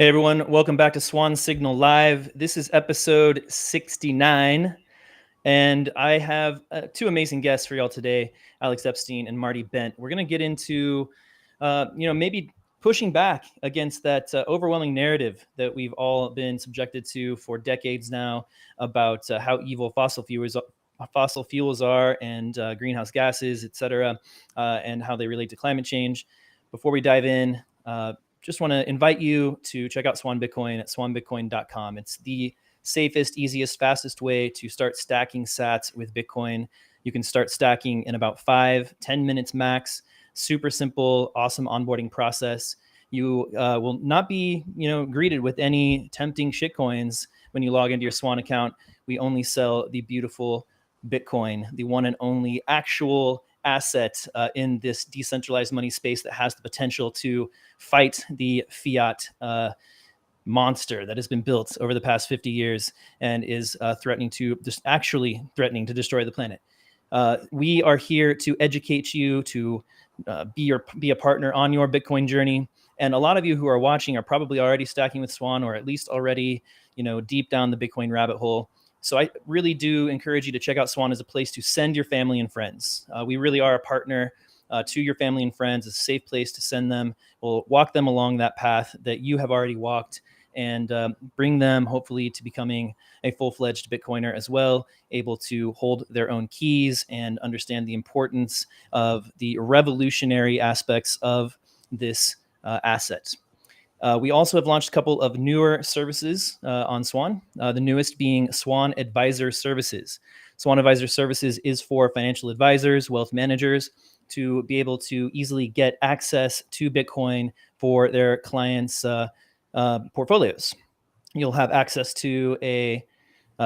Hey everyone, welcome back to Swan Signal Live. This is episode 69, and I have two amazing guests for y'all today, Alex Epstein and Marty Bent. We're going to get into, maybe pushing back against that overwhelming narrative that we've all been subjected to for decades now about how evil fossil fuels are and greenhouse gases, etc., and how they relate to climate change. Before we dive in, just want to invite you to check out Swan Bitcoin at swanbitcoin.com. It's the safest, easiest, fastest way to start stacking sats with Bitcoin. You can start stacking in about 5-10 minutes max. Super simple, awesome onboarding process. You will not be, greeted with any tempting shitcoins when you log into your Swan account. We only sell the beautiful Bitcoin, the one and only actual asset in this decentralized money space that has the potential to fight the fiat monster that has been built over the past 50 years and is threatening to destroy the planet. We are here to educate you, to be a partner on your Bitcoin journey. And a lot of you who are watching are probably already stacking with Swan, or at least already, deep down the Bitcoin rabbit hole. So I really do encourage you to check out Swan as a place to send your family and friends. We really are a partner to your family and friends, a safe place to send them. We'll walk them along that path that you have already walked and bring them hopefully to becoming a full-fledged Bitcoiner as well, able to hold their own keys and understand the importance of the revolutionary aspects of this asset. We also have launched a couple of newer services on Swan, the newest being Swan Advisor Services. Swan Advisor Services is for financial advisors, wealth managers, to be able to easily get access to Bitcoin for their clients' portfolios. You'll have access to a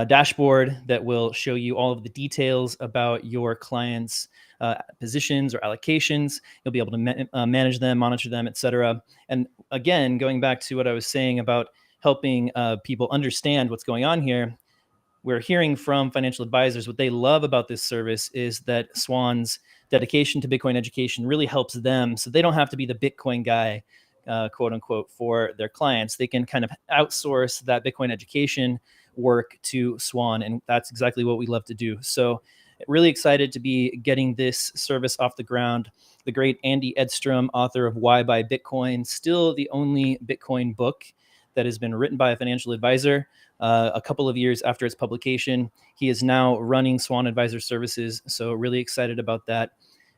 dashboard that will show you all of the details about your clients' positions or allocations. You'll be able to manage them, monitor them, etc. And again, going back to what I was saying about helping people understand what's going on here, we're hearing from financial advisors what they love about this service is that Swan's dedication to Bitcoin education really helps them, so they don't have to be the Bitcoin guy, quote unquote, for their clients. They can kind of outsource that Bitcoin education work to Swan, and that's exactly what we love to do. So really excited to be getting this service off the ground. The great Andy Edstrom, author of Why Buy Bitcoin, still the only Bitcoin book that has been written by a financial advisor. A couple of years after its publication, he is now running Swan Advisor Services, so really excited about that.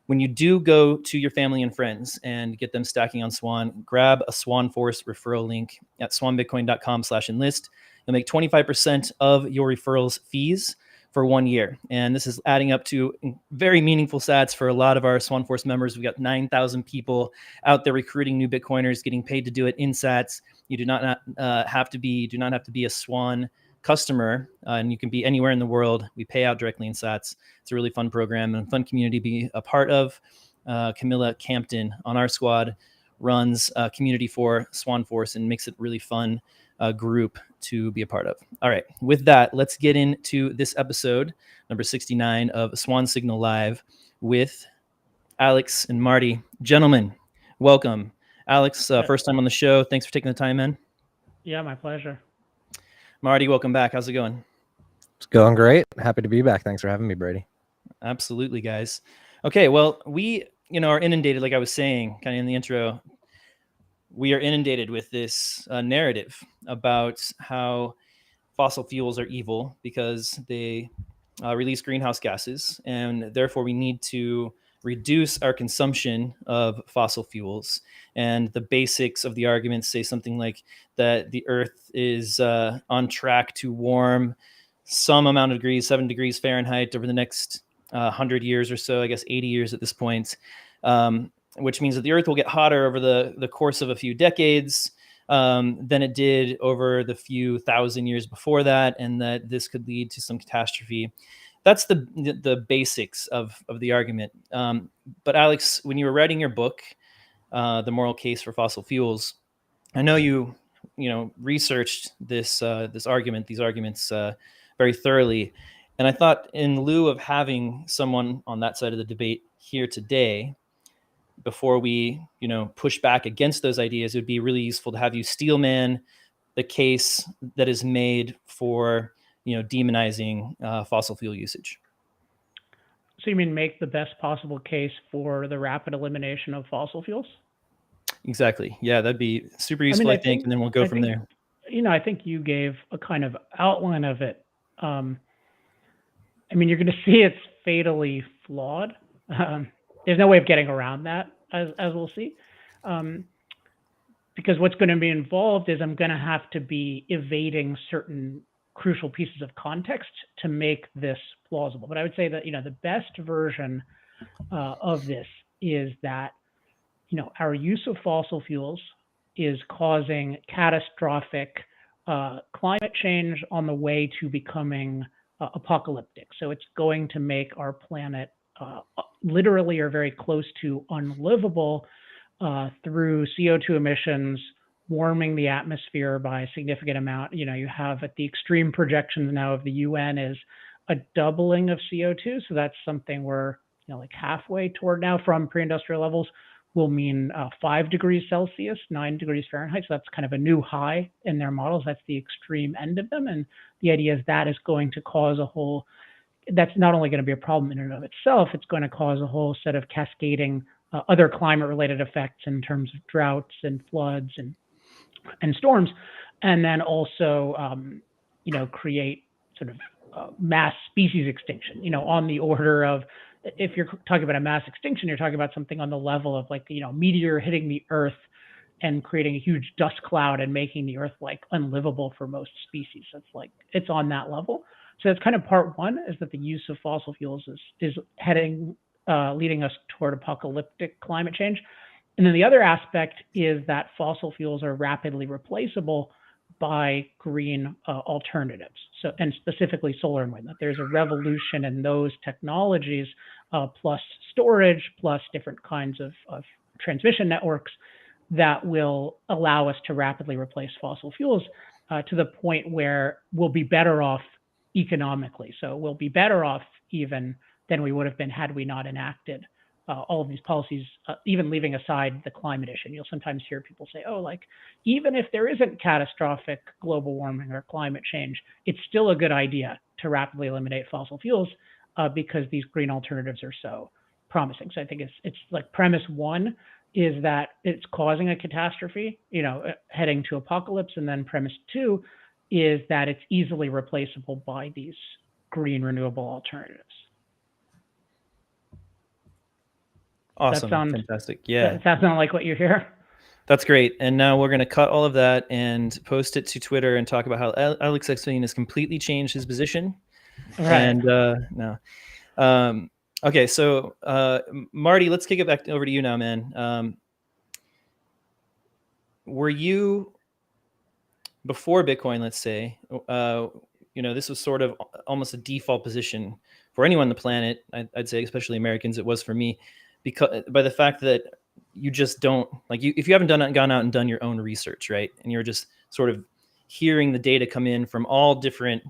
When you do go to your family and friends and get them stacking on Swan, grab a Swan Force referral link at swanbitcoin.com/enlist. You'll make 25% of your referrals fees for 1 year. And this is adding up to very meaningful sats for a lot of our Swan Force members. We've got 9,000 people out there recruiting new Bitcoiners, getting paid to do it in sats. You do not have to be a Swan customer, and you can be anywhere in the world. We pay out directly in sats. It's a really fun program and a fun community to be a part of. Camilla Campton on our squad runs a community for Swan Force and makes it really fun group to be a part of. All right, with that, let's get into this episode, number 69 of Swan Signal Live with Alex and Marty. Gentlemen, welcome. Alex, first time on the show. Thanks for taking the time, man. Yeah, my pleasure. Marty, welcome back. How's it going? It's going great. Happy to be back. Thanks for having me, Brady. Absolutely, guys. Okay, well, we, are inundated, like I was saying, kind of in the intro. We are inundated with this narrative about how fossil fuels are evil because they release greenhouse gases, and therefore we need to reduce our consumption of fossil fuels. And the basics of the argument say something like that the Earth is on track to warm some amount of degrees, 7 degrees Fahrenheit, over the next 100 years or so, I guess 80 years at this point, which means that the Earth will get hotter over the course of a few decades than it did over the few thousand years before that, and that this could lead to some catastrophe. That's the basics of the argument. But Alex, when you were writing your book, The Moral Case for Fossil Fuels, I know you researched these arguments very thoroughly. And I thought, in lieu of having someone on that side of the debate here today, before we, push back against those ideas, it would be really useful to have you steelman the case that is made for, demonizing fossil fuel usage. So you mean make the best possible case for the rapid elimination of fossil fuels? Exactly. Yeah, that'd be super useful, I think, and then we'll go from there. I think you gave a kind of outline of it. You're going to see it's fatally flawed. There's no way of getting around that, as we'll see. Because what's going to be involved is I'm going to have to be evading certain crucial pieces of context to make this plausible. But I would say that, the best version of this is that, our use of fossil fuels is causing catastrophic climate change on the way to becoming apocalyptic. So it's going to make our planet literally or very close to unlivable through CO2 emissions, warming the atmosphere by a significant amount. You have at the extreme projections now of the UN is a doubling of CO2. So that's something we're like halfway toward now from pre-industrial levels will mean 5 degrees Celsius, 9 degrees Fahrenheit. So that's kind of a new high in their models. That's the extreme end of them. And the idea is that is going to cause that's not only going to be a problem in and of itself, it's going to cause a whole set of cascading other climate-related effects in terms of droughts and floods and storms, and then also, create sort of mass species extinction, on the order of, if you're talking about a mass extinction, you're talking about something on the level of meteor hitting the Earth and creating a huge dust cloud and making the Earth unlivable for most species. It's on that level. So that's kind of part one, is that the use of fossil fuels is leading us toward apocalyptic climate change. And then the other aspect is that fossil fuels are rapidly replaceable by green alternatives. So, and specifically solar and wind, that there's a revolution in those technologies, plus storage, plus different kinds of transmission networks that will allow us to rapidly replace fossil fuels to the point where we'll be better off economically. So we'll be better off even than we would have been had we not enacted all of these policies, even leaving aside the climate issue. And you'll sometimes hear people say, even if there isn't catastrophic global warming or climate change, it's still a good idea to rapidly eliminate fossil fuels because these green alternatives are so promising. So I think it's like premise one is that it's causing a catastrophe, heading to apocalypse. And then premise two is that it's easily replaceable by these green renewable alternatives. Awesome. Fantastic. Yeah. Does that sound like what you hear? That's great. And now we're going to cut all of that and post it to Twitter and talk about how Alex Epstein has completely changed his position. Right. And okay, so Marty, let's kick it back over to you now, man. Were you, before Bitcoin, let's say, this was sort of almost a default position for anyone on the planet, I'd say, especially Americans, it was for me, because by the fact that you just don't if you haven't gone out and done your own research, right? And you're just sort of hearing the data come in from all different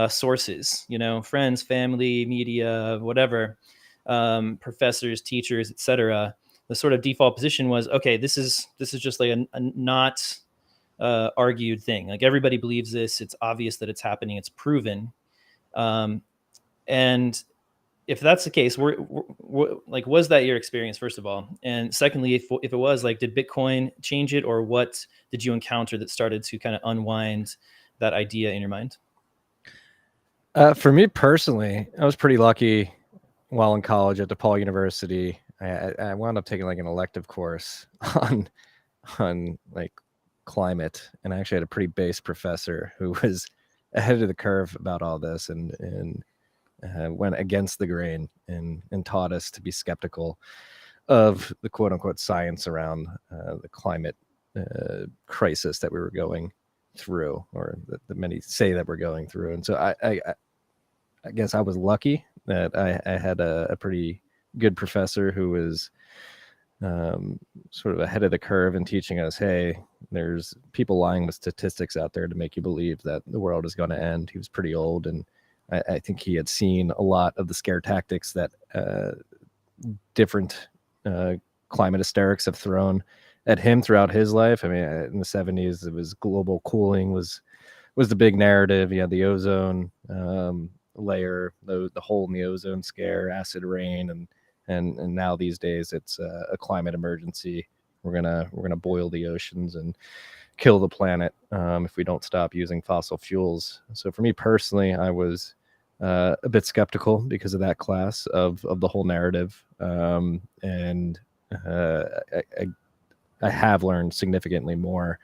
sources, friends, family, media, whatever, professors, teachers, etc. The sort of default position was, okay, this is just like a not argued thing. Like everybody believes this. It's obvious that it's happening. It's proven. And if that's the case, was that your experience, first of all? And secondly, if it was, did Bitcoin change it, or what did you encounter that started to kind of unwind that idea in your mind? For me personally, I was pretty lucky while in college at DePaul University. I wound up taking an elective course on climate, and I actually had a pretty base professor who was ahead of the curve about all this and went against the grain and taught us to be skeptical of the quote unquote science around the climate crisis that we were going through, or that many say that we're going through. And so I guess I was lucky that I had a pretty good professor who was sort of ahead of the curve in teaching us, hey, there's people lying with statistics out there to make you believe that the world is going to end. He was pretty old, and I think he had seen a lot of the scare tactics that different climate hysterics have thrown at him throughout his life. I mean, in the 70s, it was global cooling was the big narrative. You had the ozone layer, the hole in the ozone scare, acid rain, and now these days it's a climate emergency. We're gonna boil the oceans and kill the planet if we don't stop using fossil fuels. So for me personally, I was a bit skeptical because of that class of the whole narrative, and I have learned significantly more,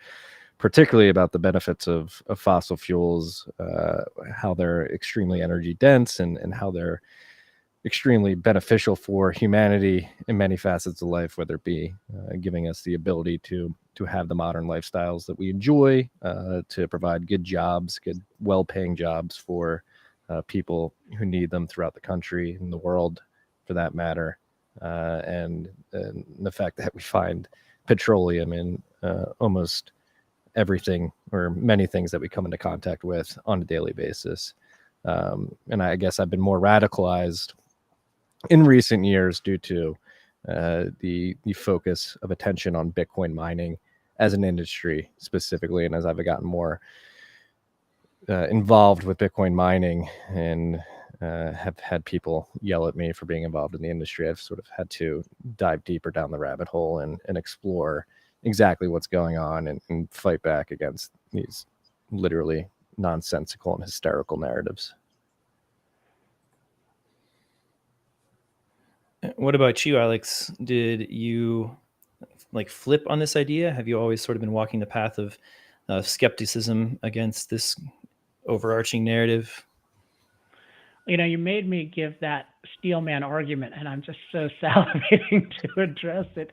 particularly about the benefits of fossil fuels, how they're extremely energy dense, and how they're extremely beneficial for humanity in many facets of life, whether it be giving us the ability to have the modern lifestyles that we enjoy, to provide good jobs, good well-paying jobs for people who need them throughout the country and the world, for that matter, and the fact that we find petroleum in almost everything or many things that we come into contact with on a daily basis. And I guess I've been more radicalized in recent years due to the focus of attention on Bitcoin mining as an industry specifically. And as I've gotten more involved with Bitcoin mining and have had people yell at me for being involved in the industry, I've sort of had to dive deeper down the rabbit hole and explore exactly what's going on and fight back against these literally nonsensical and hysterical narratives. What about you, Alex? Did you like flip on this idea? Have you always sort of been walking the path of skepticism against this overarching narrative? You know, you made me give that steelman argument, and I'm just so salivating to address it.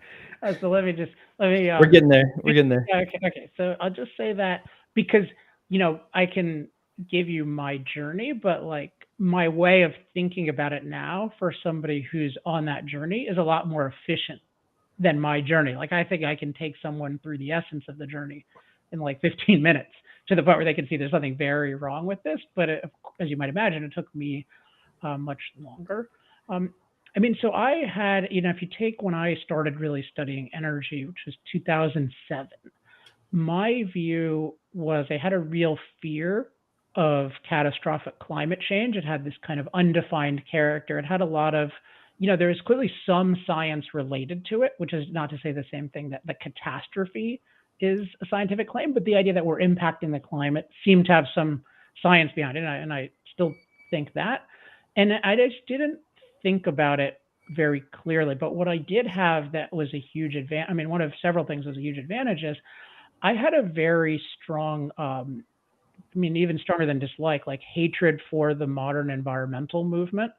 So let me. We're getting there. We're getting there. Okay. So I'll just say that because, you know, I can give you my journey, but like my way of thinking about it now for somebody who's on that journey is a lot more efficient than my journey. Like I think I can take someone through the essence of the journey in like 15 minutes to the point where they can see there's something very wrong with this. But as you might imagine, it took me much longer. I mean, so I had, you know, if you take when I started really studying energy, which was 2007, my view was I had a real fear of catastrophic climate change. It had this kind of undefined character. It had a lot of, you know, there is clearly some science related to it, which is not to say the same thing that the catastrophe is a scientific claim, but the idea that we're impacting the climate seemed to have some science behind it. And I still think that. And I just didn't think about it very clearly. But what I did have that was a huge advantage, I mean, one of several things was a huge advantage is I had a very strong, I mean, even stronger than dislike, like hatred for the modern environmental movement.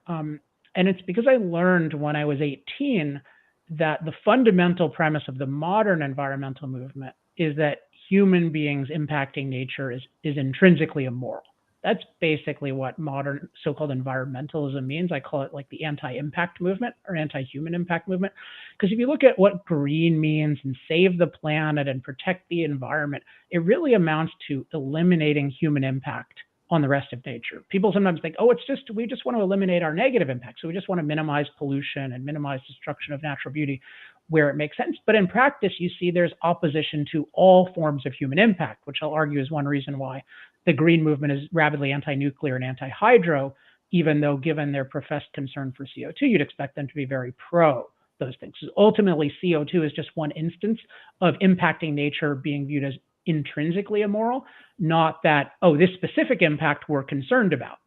And it's because I learned when I was 18 that the fundamental premise of the modern environmental movement is that human beings impacting nature is intrinsically immoral. That's basically what modern so-called environmentalism means. I call it like the anti-impact movement or anti-human impact movement. Because if you look at what green means and save the planet and protect the environment, it really amounts to eliminating human impact on the rest of nature. People sometimes think, oh, we just want to eliminate our negative impact. So we just want to minimize pollution and minimize destruction of natural beauty where it makes sense. But in practice, you see there's opposition to all forms of human impact, which I'll argue is one reason why the green movement is rabidly anti-nuclear and anti-hydro, even though given their professed concern for CO2, you'd expect them to be very pro those things. Ultimately, CO2 is just one instance of impacting nature being viewed as intrinsically immoral, not that, oh, this specific impact we're concerned about.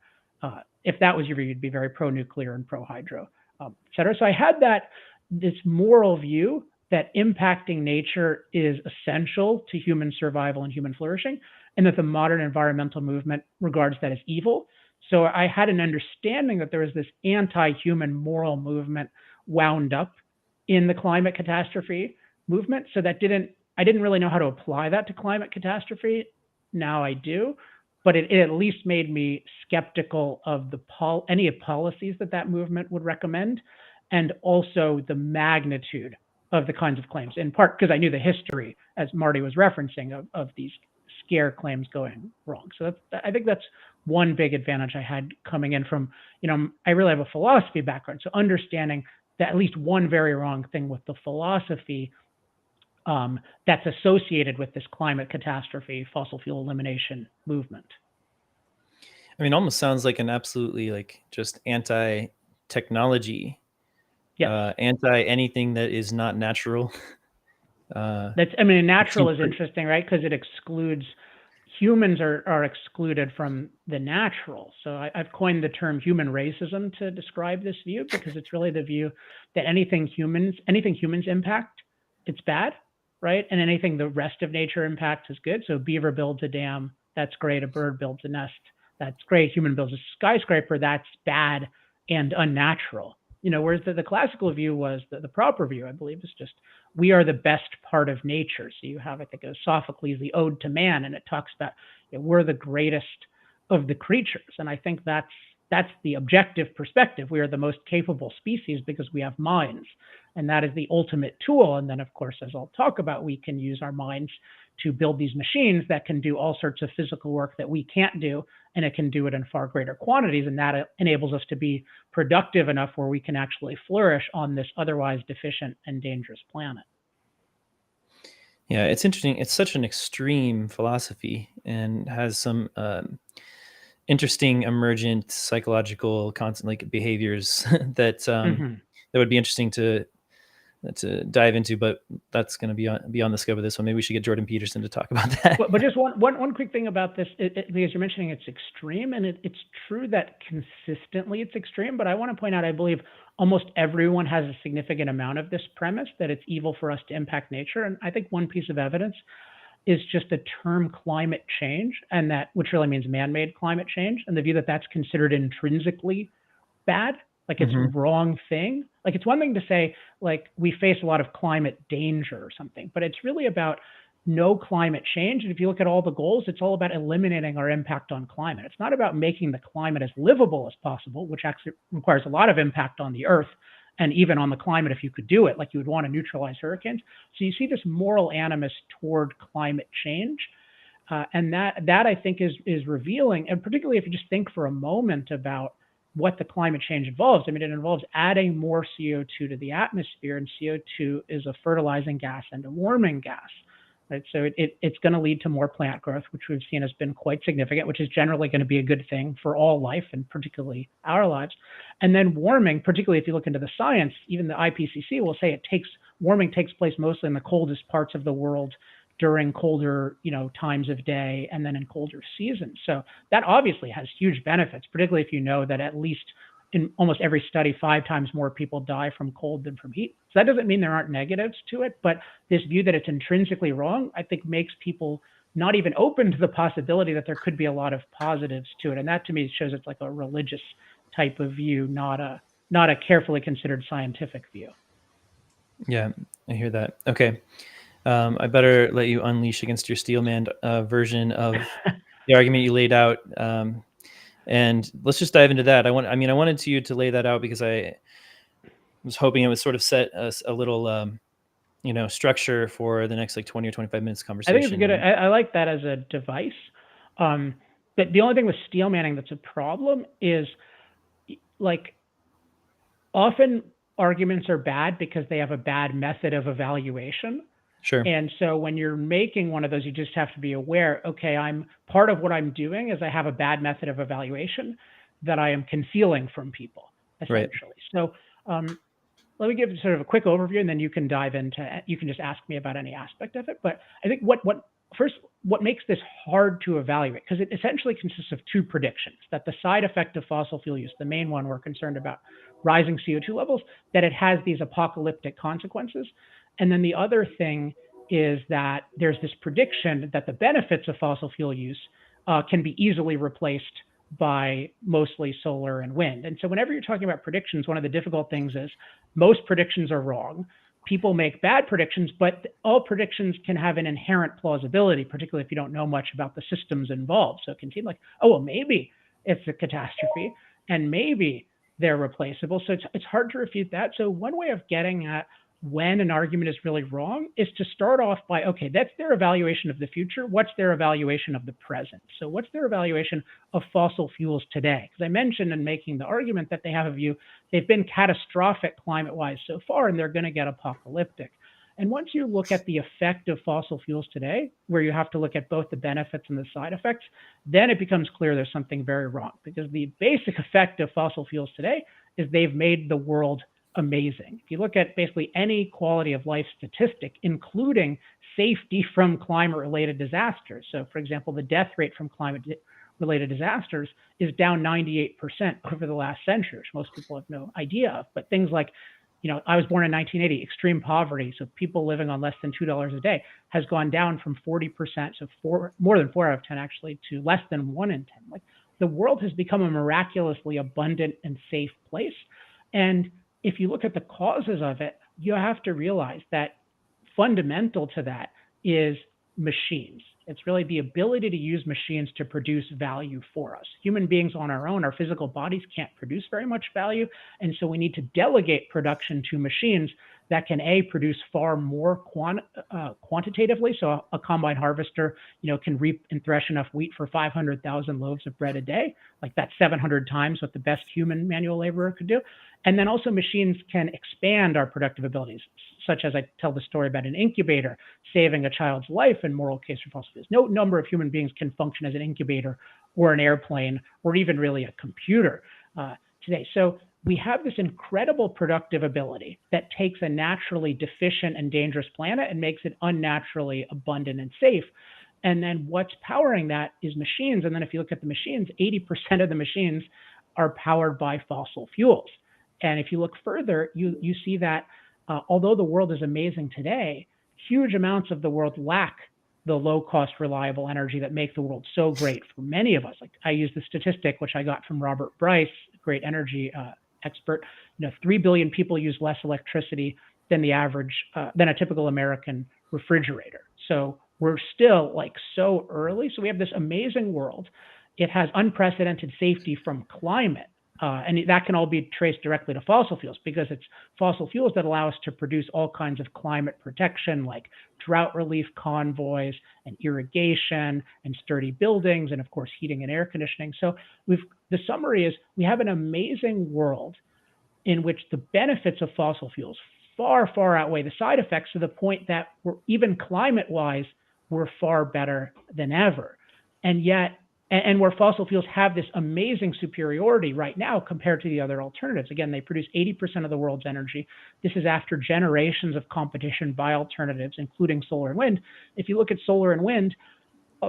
If that was your view, you'd be very pro-nuclear and pro-hydro, et cetera. So I had this moral view that impacting nature is essential to human survival and human flourishing, and that the modern environmental movement regards that as evil. So I had an understanding that there was this anti-human moral movement wound up in the climate catastrophe movement. So I didn't really know how to apply that to climate catastrophe. Now I do, but it at least made me skeptical of any policies that movement would recommend, and also the magnitude of the kinds of claims, in part because I knew the history, as Marty was referencing, of these scare claims going wrong. So I think that's one big advantage I had coming in from, you know, I really have a philosophy background. So understanding at least one very wrong thing with the philosophy that's associated with this climate catastrophe, fossil fuel elimination movement. I mean, almost sounds like an absolutely like just anti-technology, Yes. anti anything that is not natural. Natural is interesting, right? Because it excludes humans are excluded from the natural. So I've coined the term human racism to describe this view, because it's really the view that anything humans impact, it's bad, right? And anything the rest of nature impacts is good. So beaver builds a dam, that's great. A bird builds a nest, that's great. Human builds a skyscraper, that's bad and unnatural. Whereas the classical view was the proper view, I believe, is just we are the best part of nature. So you have, I think, Sophocles, the Ode to Man, and it talks about we're the greatest of the creatures. And I think that's the objective perspective. We are the most capable species because we have minds, and that is the ultimate tool. And then, of course, as I'll talk about, we can use our minds to build these machines that can do all sorts of physical work that we can't do, and it can do it in far greater quantities. And that enables us to be productive enough where we can actually flourish on this otherwise deficient and dangerous planet. Yeah, it's interesting. It's such an extreme philosophy and has some interesting emergent psychological like behaviors that that would be interesting to dive into, but that's going to be beyond the scope of this one. Maybe we should get Jordan Peterson to talk about that. But just one quick thing about this, because you're mentioning it's extreme, and it's true that consistently it's extreme, but I want to point out, I believe almost everyone has a significant amount of this premise that it's evil for us to impact nature. And I think one piece of evidence is just the term climate change, and which really means man-made climate change, and the view that that's considered intrinsically bad. Like it's a wrong thing. Like it's one thing to say, like, we face a lot of climate danger or something, but it's really about no climate change. And if you look at all the goals, it's all about eliminating our impact on climate. It's not about making the climate as livable as possible, which actually requires a lot of impact on the earth and even on the climate if you could do it, like you would want to neutralize hurricanes. So you see this moral animus toward climate change. And that I think is revealing. And particularly if you just think for a moment about what the climate change involves. I mean, it involves adding more CO2 to the atmosphere, and CO2 is a fertilizing gas and a warming gas. Right? So it's going to lead to more plant growth, which we've seen has been quite significant, which is generally going to be a good thing for all life, and particularly our lives. And then warming, particularly if you look into the science, even the IPCC will say warming takes place mostly in the coldest parts of the world during colder, times of day, and then in colder seasons. So that obviously has huge benefits, particularly if you know that at least in almost every study, 5 times more people die from cold than from heat. So that doesn't mean there aren't negatives to it, but this view that it's intrinsically wrong, I think makes people not even open to the possibility that there could be a lot of positives to it. And that to me shows it's like a religious type of view, not a carefully considered scientific view. Yeah, I hear that. Okay. I better let you unleash against your steelman version of the argument you laid out. And let's just dive into that. I wanted you to lay that out because I was hoping it would sort of set us a little, structure for the next 20 or 25 minutes conversation. I think it's good. I like that as a device. But the only thing with steelmanning that's a problem is often arguments are bad because they have a bad method of evaluation. Sure. And so when you're making one of those, you just have to be aware, okay, part of what I'm doing is I have a bad method of evaluation that I am concealing from people, essentially. Right. So let me give sort of a quick overview, and then you can dive into, you can just ask me about any aspect of it. But I think what makes this hard to evaluate, because it essentially consists of 2 predictions, that the side effect of fossil fuel use, the main one we're concerned about, rising CO2 levels, that it has these apocalyptic consequences. And then the other thing is that there's this prediction that the benefits of fossil fuel use can be easily replaced by mostly solar and wind. And so whenever you're talking about predictions, one of the difficult things is most predictions are wrong. People make bad predictions, but all predictions can have an inherent plausibility, particularly if you don't know much about the systems involved. So it can seem like, oh, well, maybe it's a catastrophe and maybe they're replaceable. So it's hard to refute that. So one way of getting at when an argument is really wrong is to start off by, okay, that's their evaluation of the future. What's their evaluation of the present? So what's their evaluation of fossil fuels today? Because I mentioned in making the argument that they have a view, they've been catastrophic climate-wise so far, and they're going to get apocalyptic. And once you look at the effect of fossil fuels today, where you have to look at both the benefits and the side effects, then it becomes clear there's something very wrong. Because the basic effect of fossil fuels today is they've made the world amazing. If you look at basically any quality of life statistic, including safety from climate-related disasters. So, for example, the death rate from climate-related disasters is down 98% over the last century, which most people have no idea of. But things like, I was born in 1980, extreme poverty, so people living on less than $2 a day, has gone down from 40%, so more than 4 out of 10 actually, to less than 1 in 10. Like, the world has become a miraculously abundant and safe place. And if you look at the causes of it, you have to realize that fundamental to that is machines. It's really the ability to use machines to produce value for us. Human beings on our own, our physical bodies can't produce very much value. And so we need to delegate production to machines that can produce far more quantitatively. So a combine harvester, can reap and thresh enough wheat for 500,000 loaves of bread a day. Like, that's 700 times what the best human manual laborer could do. And then also machines can expand our productive abilities, such as I tell the story about an incubator saving a child's life in Moral Case for Fossil Fuels. No number of human beings can function as an incubator or an airplane or even really a computer today. So we have this incredible productive ability that takes a naturally deficient and dangerous planet and makes it unnaturally abundant and safe. And then what's powering that is machines. And then if you look at the machines, 80% of the machines are powered by fossil fuels. And if you look further, you see that although the world is amazing today, huge amounts of the world lack the low-cost, reliable energy that make the world so great for many of us. Like, I use the statistic, which I got from Robert Bryce, great energy expert. 3 billion people use less electricity than the average, than a typical American refrigerator. So we're still so early. So we have this amazing world. It has unprecedented safety from climate. And that can all be traced directly to fossil fuels, because it's fossil fuels that allow us to produce all kinds of climate protection, like drought relief convoys and irrigation and sturdy buildings, and of course, heating and air conditioning. So the summary is we have an amazing world in which the benefits of fossil fuels far, far outweigh the side effects, to the point that even climate-wise, we're far better than ever. And yet, and where fossil fuels have this amazing superiority right now compared to the other alternatives. Again, they produce 80% of the world's energy. This is after generations of competition by alternatives, including solar and wind. If you look at solar and wind,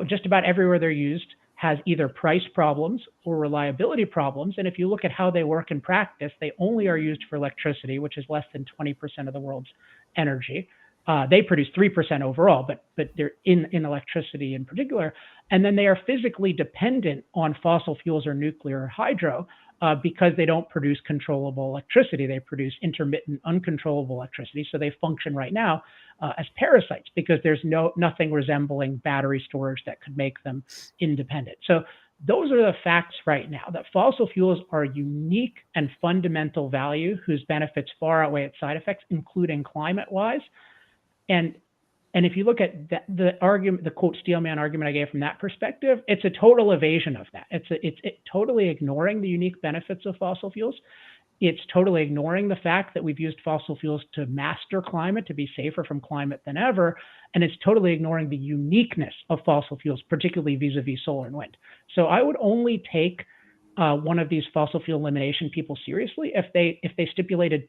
just about everywhere they're used has either price problems or reliability problems. And if you look at how they work in practice, they only are used for electricity, which is less than 20% of the world's energy. They produce 3% overall, but they're in electricity in particular. And then they are physically dependent on fossil fuels or nuclear or hydro because they don't produce controllable electricity. They produce intermittent, uncontrollable electricity. So they function right now as parasites, because there's nothing resembling battery storage that could make them independent. So those are the facts right now, that fossil fuels are unique and fundamental value whose benefits far outweigh its side effects, including climate-wise. And if you look at the argument, the quote steelman argument I gave from that perspective, it's a total evasion of that. It's totally ignoring the unique benefits of fossil fuels. It's totally ignoring the fact that we've used fossil fuels to master climate, to be safer from climate than ever. And it's totally ignoring the uniqueness of fossil fuels, particularly vis-a-vis solar and wind. So I would only take one of these fossil fuel elimination people seriously if they stipulated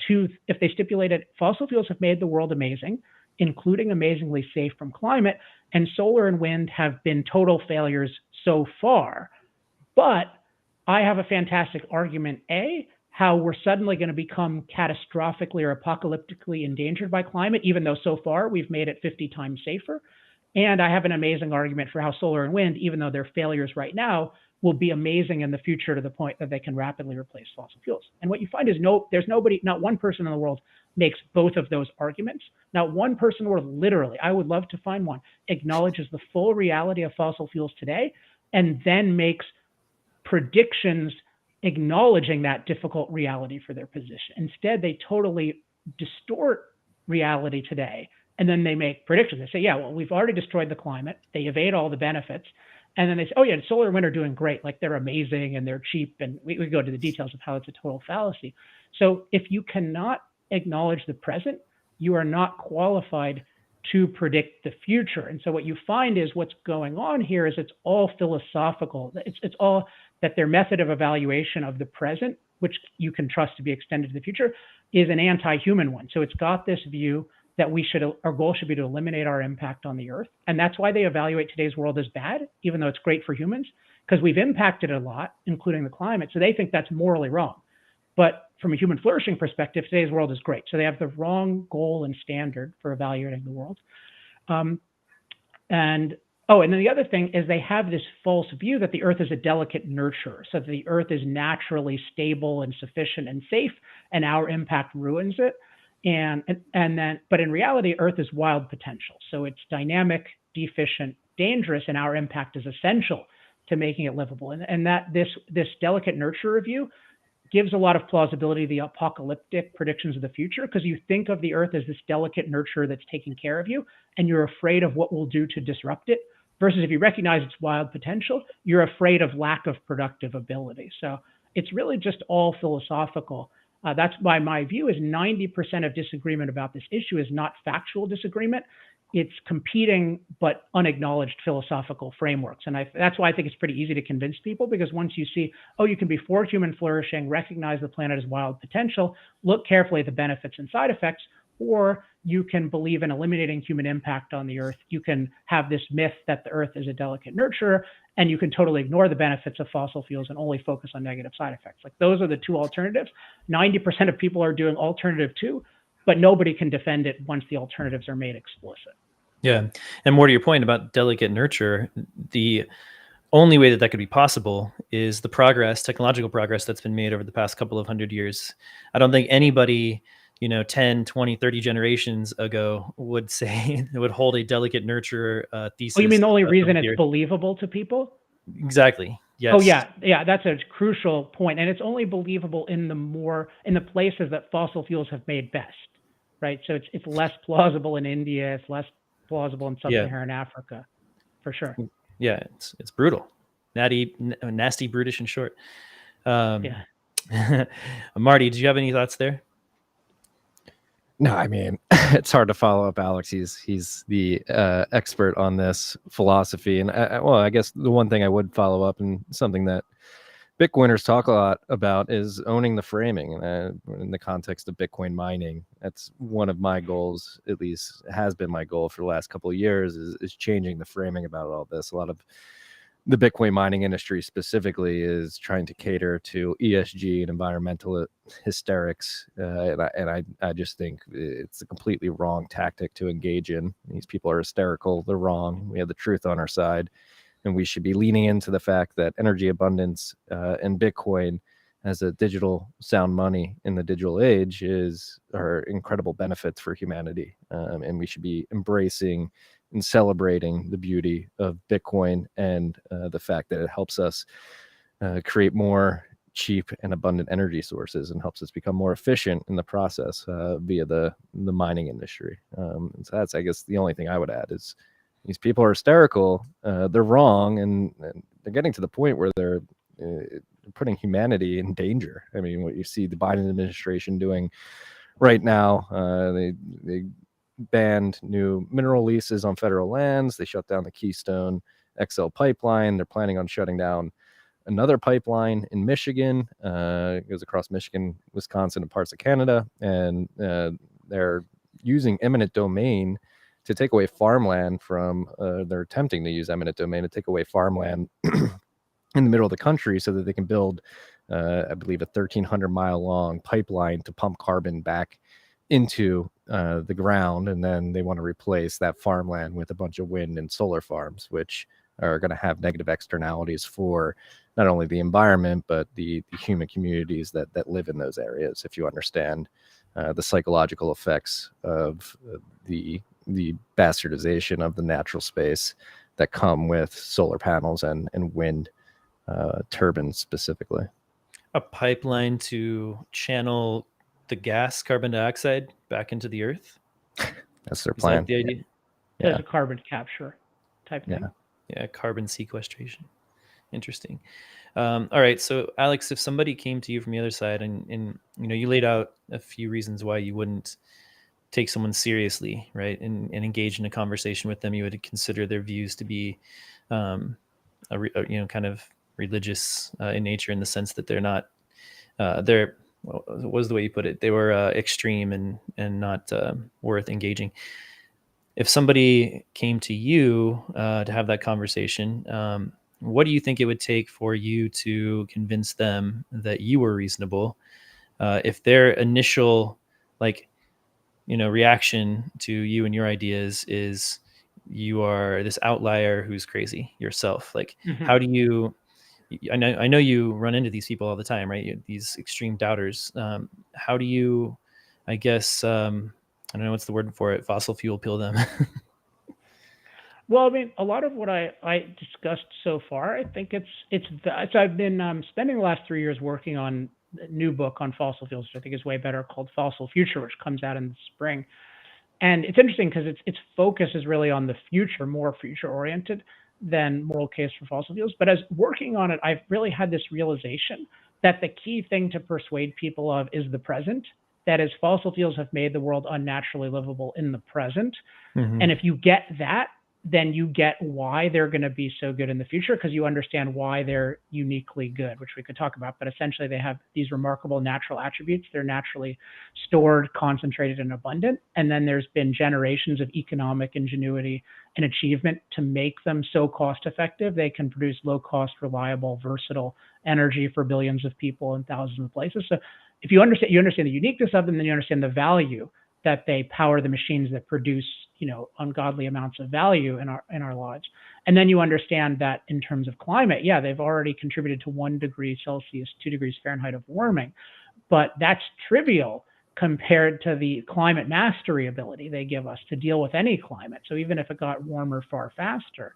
fossil fuels have made the world amazing, including amazingly safe from climate, and solar and wind have been total failures so far. But I have a fantastic argument, how we're suddenly going to become catastrophically or apocalyptically endangered by climate, even though so far we've made it 50 times safer. And I have an amazing argument for how solar and wind, even though they're failures right now, will be amazing in the future, to the point that they can rapidly replace fossil fuels. And what you find is there's nobody, not one person in the world makes both of those arguments. Not one person in the world, literally, I would love to find one, acknowledges the full reality of fossil fuels today and then makes predictions acknowledging that difficult reality for their position. Instead, they totally distort reality today. And then they make predictions. They say, yeah, well, we've already destroyed the climate. They evade all the benefits. And then they say, oh, yeah, solar and wind are doing great. Like they're amazing and they're cheap. And we go into the details of how it's a total fallacy. So if you cannot acknowledge the present, you are not qualified to predict the future. And so what you find is what's going on here is it's all philosophical. It's all that their method of evaluation of the present, which you can trust to be extended to the future, is an anti-human one. So it's got this view that our goal should be to eliminate our impact on the earth. And that's why they evaluate today's world as bad, even though it's great for humans, because we've impacted it a lot, including the climate. So they think that's morally wrong. But from a human flourishing perspective, today's world is great. So they have the wrong goal and standard for evaluating the world. And then the other thing is they have this false view that the earth is a delicate nurturer, so that the earth is naturally stable and sufficient and safe, and our impact ruins it. But in reality, earth is wild potential. So it's dynamic, deficient, dangerous, and our impact is essential to making it livable. And that this delicate nurturer view gives a lot of plausibility to the apocalyptic predictions of the future, because you think of the earth as this delicate nurturer that's taking care of you, and you're afraid of what we'll do to disrupt it. Versus if you recognize its wild potential, you're afraid of lack of productive ability. So it's really just all philosophical. That's why my view is 90% of disagreement about this issue is not factual disagreement. It's competing but unacknowledged philosophical frameworks. And that's why I think it's pretty easy to convince people, because once you see, oh, you can be for human flourishing, recognize the planet as wild potential, look carefully at the benefits and side effects, or you can believe in eliminating human impact on the earth. You can have this myth that the earth is a delicate nurturer, and you can totally ignore the benefits of fossil fuels and only focus on negative side effects. Like those are the two alternatives. 90% of people are doing alternative two, but nobody can defend it once the alternatives are made explicit. Yeah. And more to your point about delicate nurture, the only way that could be possible is the technological progress that's been made over the past couple of 100 years. I don't think anybody, 10, 20, 30 generations ago would hold a delicate nurture thesis. Oh, you mean the only reason it's believable to people? Exactly. Yes. Oh, yeah. That's a crucial point. And it's only believable in the places that fossil fuels have made best, right? So it's less plausible in India. It's less plausible in sub-Saharan Africa, for sure. Yeah, it's brutal, nasty, brutish, and short. Marty, do you have any thoughts there? No, I mean, it's hard to follow up Alex. He's the expert on this philosophy, and I guess the one thing I would follow up, and something that Bitcoiners talk a lot about, is owning the framing. In the context of Bitcoin mining, that's one of my goals, at least has been my goal for the last couple of years, is changing the framing about all this. A lot of the Bitcoin mining industry specifically is trying to cater to ESG and environmental hysterics. And I just think it's a completely wrong tactic to engage in. These people are hysterical. They're wrong. We have the truth on our side. And we should be leaning into the fact that energy abundance and Bitcoin as a digital sound money in the digital age are incredible benefits for humanity. And we should be embracing and celebrating the beauty of Bitcoin and the fact that it helps us create more cheap and abundant energy sources and helps us become more efficient in the process via the mining industry. And so that's, I guess, the only thing I would add is these people are hysterical. They're wrong, and they're getting to the point where they're putting humanity in danger. I mean, what you see the Biden administration doing right now, they banned new mineral leases on federal lands. They shut down the Keystone XL pipeline. They're planning on shutting down another pipeline in Michigan. It goes across Michigan, Wisconsin, and parts of Canada. And they're using eminent domain to take away farmland from, they're attempting to use eminent domain to take away farmland in the middle of the country so that they can build, I believe, a 1,300-mile long pipeline to pump carbon back into the ground. And then they want to replace that farmland with a bunch of wind and solar farms, which are going to have negative externalities for not only the environment, but the human communities that live in those areas. If you understand the psychological effects of the bastardization of the natural space that come with solar panels and wind turbines specifically. A pipeline to channel the gas, carbon dioxide, back into the earth? That's their Is plan. that the idea? So it's a carbon capture type thing. Yeah, carbon sequestration. Interesting. All right, so Alex, if somebody came to you from the other side and you laid out a few reasons why you wouldn't take someone seriously, right, and engage in a conversation with them, you would consider their views to be kind of religious in nature, in the sense that they're not what was the way you put it? They were extreme and not worth engaging. If somebody came to you to have that conversation, what do you think it would take for you to convince them that you were reasonable? If their initial reaction to you and your ideas is you are this outlier who's crazy yourself, how do you? I know you run into these people all the time, right? These extreme doubters. How do you? I guess I don't know what's the word for it. Fossil fuel peel them. Well, I mean, a lot of what I discussed so far, I think so I've been spending the last 3 years working on a new book on fossil fuels, which I think is way better, called Fossil Future, which comes out in the spring. And it's interesting because its focus is really on the future, more future oriented than moral case for fossil fuels. But as working on it, I've really had this realization that the key thing to persuade people of is the present. That is, fossil fuels have made the world unnaturally livable in the present. Mhm. And if you get that, then you get why they're going to be so good in the future, because you understand why they're uniquely good, which we could talk about. But essentially, they have these remarkable natural attributes. They're naturally stored, concentrated, and abundant. And then there's been generations of economic ingenuity and achievement to make them so cost effective. They can produce low cost, reliable, versatile energy for billions of people in thousands of places. So if you understand the uniqueness of them, then you understand the value that they power the machines that produce, ungodly amounts of value in our lives. And then you understand that in terms of climate, yeah, they've already contributed to 1 degree Celsius, 2 degrees Fahrenheit of warming, but that's trivial compared to the climate mastery ability they give us to deal with any climate. So even if it got warmer far faster,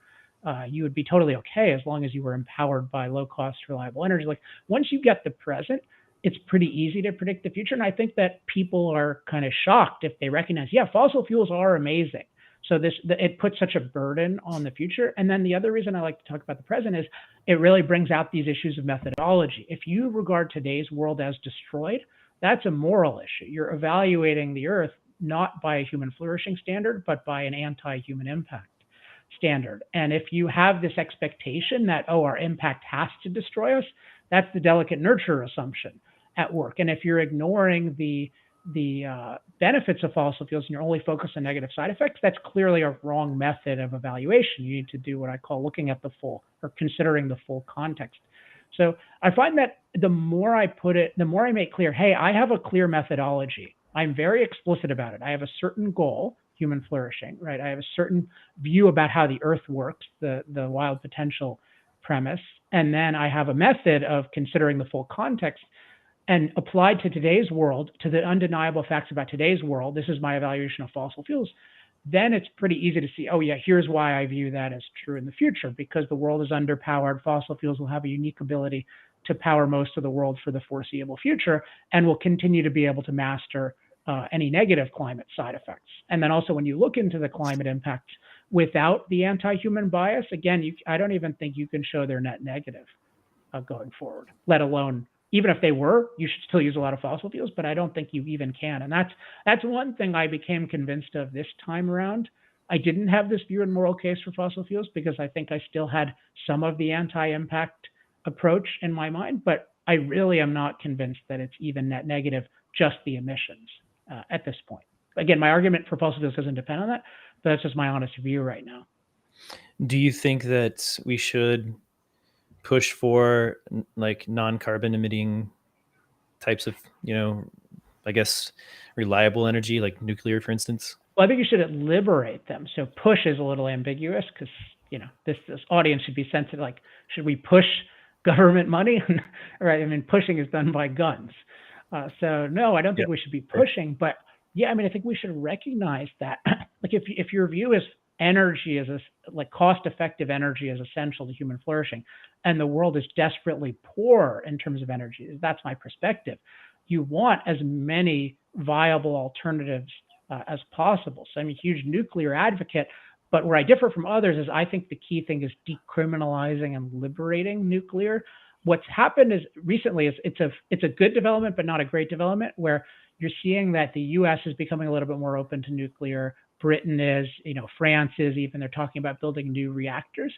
you would be totally okay as long as you were empowered by low cost, reliable energy. Like, once you get the present, it's pretty easy to predict the future. And I think that people are kind of shocked if they recognize, yeah, fossil fuels are amazing. So it puts such a burden on the future. And then the other reason I like to talk about the present is it really brings out these issues of methodology. If you regard today's world as destroyed, that's a moral issue. You're evaluating the Earth not by a human flourishing standard, but by an anti-human impact standard. And if you have this expectation that, our impact has to destroy us, that's the delicate nurture assumption at work. And if you're ignoring the benefits of fossil fuels and you're only focused on negative side effects, that's clearly a wrong method of evaluation. You need to do what I call looking at the full, or considering the full context. So I find that the more I put it, the more I make clear, hey, I have a clear methodology. I'm very explicit about it. I have a certain goal, human flourishing, right? I have a certain view about how the Earth works, the wild potential premise. And then I have a method of considering the full context and applied to today's world, to the undeniable facts about today's world. This is my evaluation of fossil fuels. Then it's pretty easy to see, oh yeah, here's why I view that as true in the future, because the world is underpowered. Fossil fuels will have a unique ability to power most of the world for the foreseeable future, and will continue to be able to master any negative climate side effects. And then also, when you look into the climate impact without the anti-human bias, again, I don't even think you can show they're net negative going forward, let alone, even if they were, you should still use a lot of fossil fuels, but I don't think you even can. And that's one thing I became convinced of this time around. I didn't have this view and moral case for fossil fuels because I think I still had some of the anti-impact approach in my mind, but I really am not convinced that it's even net negative, just the emissions at this point. Again, my argument for fossil fuels doesn't depend on that, but that's just my honest view right now. Do you think that we should push for like non-carbon emitting types of, I guess, reliable energy, like nuclear, for instance? Well, I think you should liberate them. So push is a little ambiguous because, this audience should be sensitive. Like, should we push government money? Right. I mean, pushing is done by guns. So no, I don't think we should be pushing. But yeah, I mean, I think we should recognize that, like, if your view is energy cost-effective energy is essential to human flourishing, and the world is desperately poor in terms of energy, that's my perspective. You want as many viable alternatives as possible. So I'm a huge nuclear advocate. But where I differ from others is I think the key thing is decriminalizing and liberating nuclear. What's happened is recently is it's a good development, but not a great development, where you're seeing that the U.S. is becoming a little bit more open to nuclear. Britain is, France is, even they're talking about building new reactors,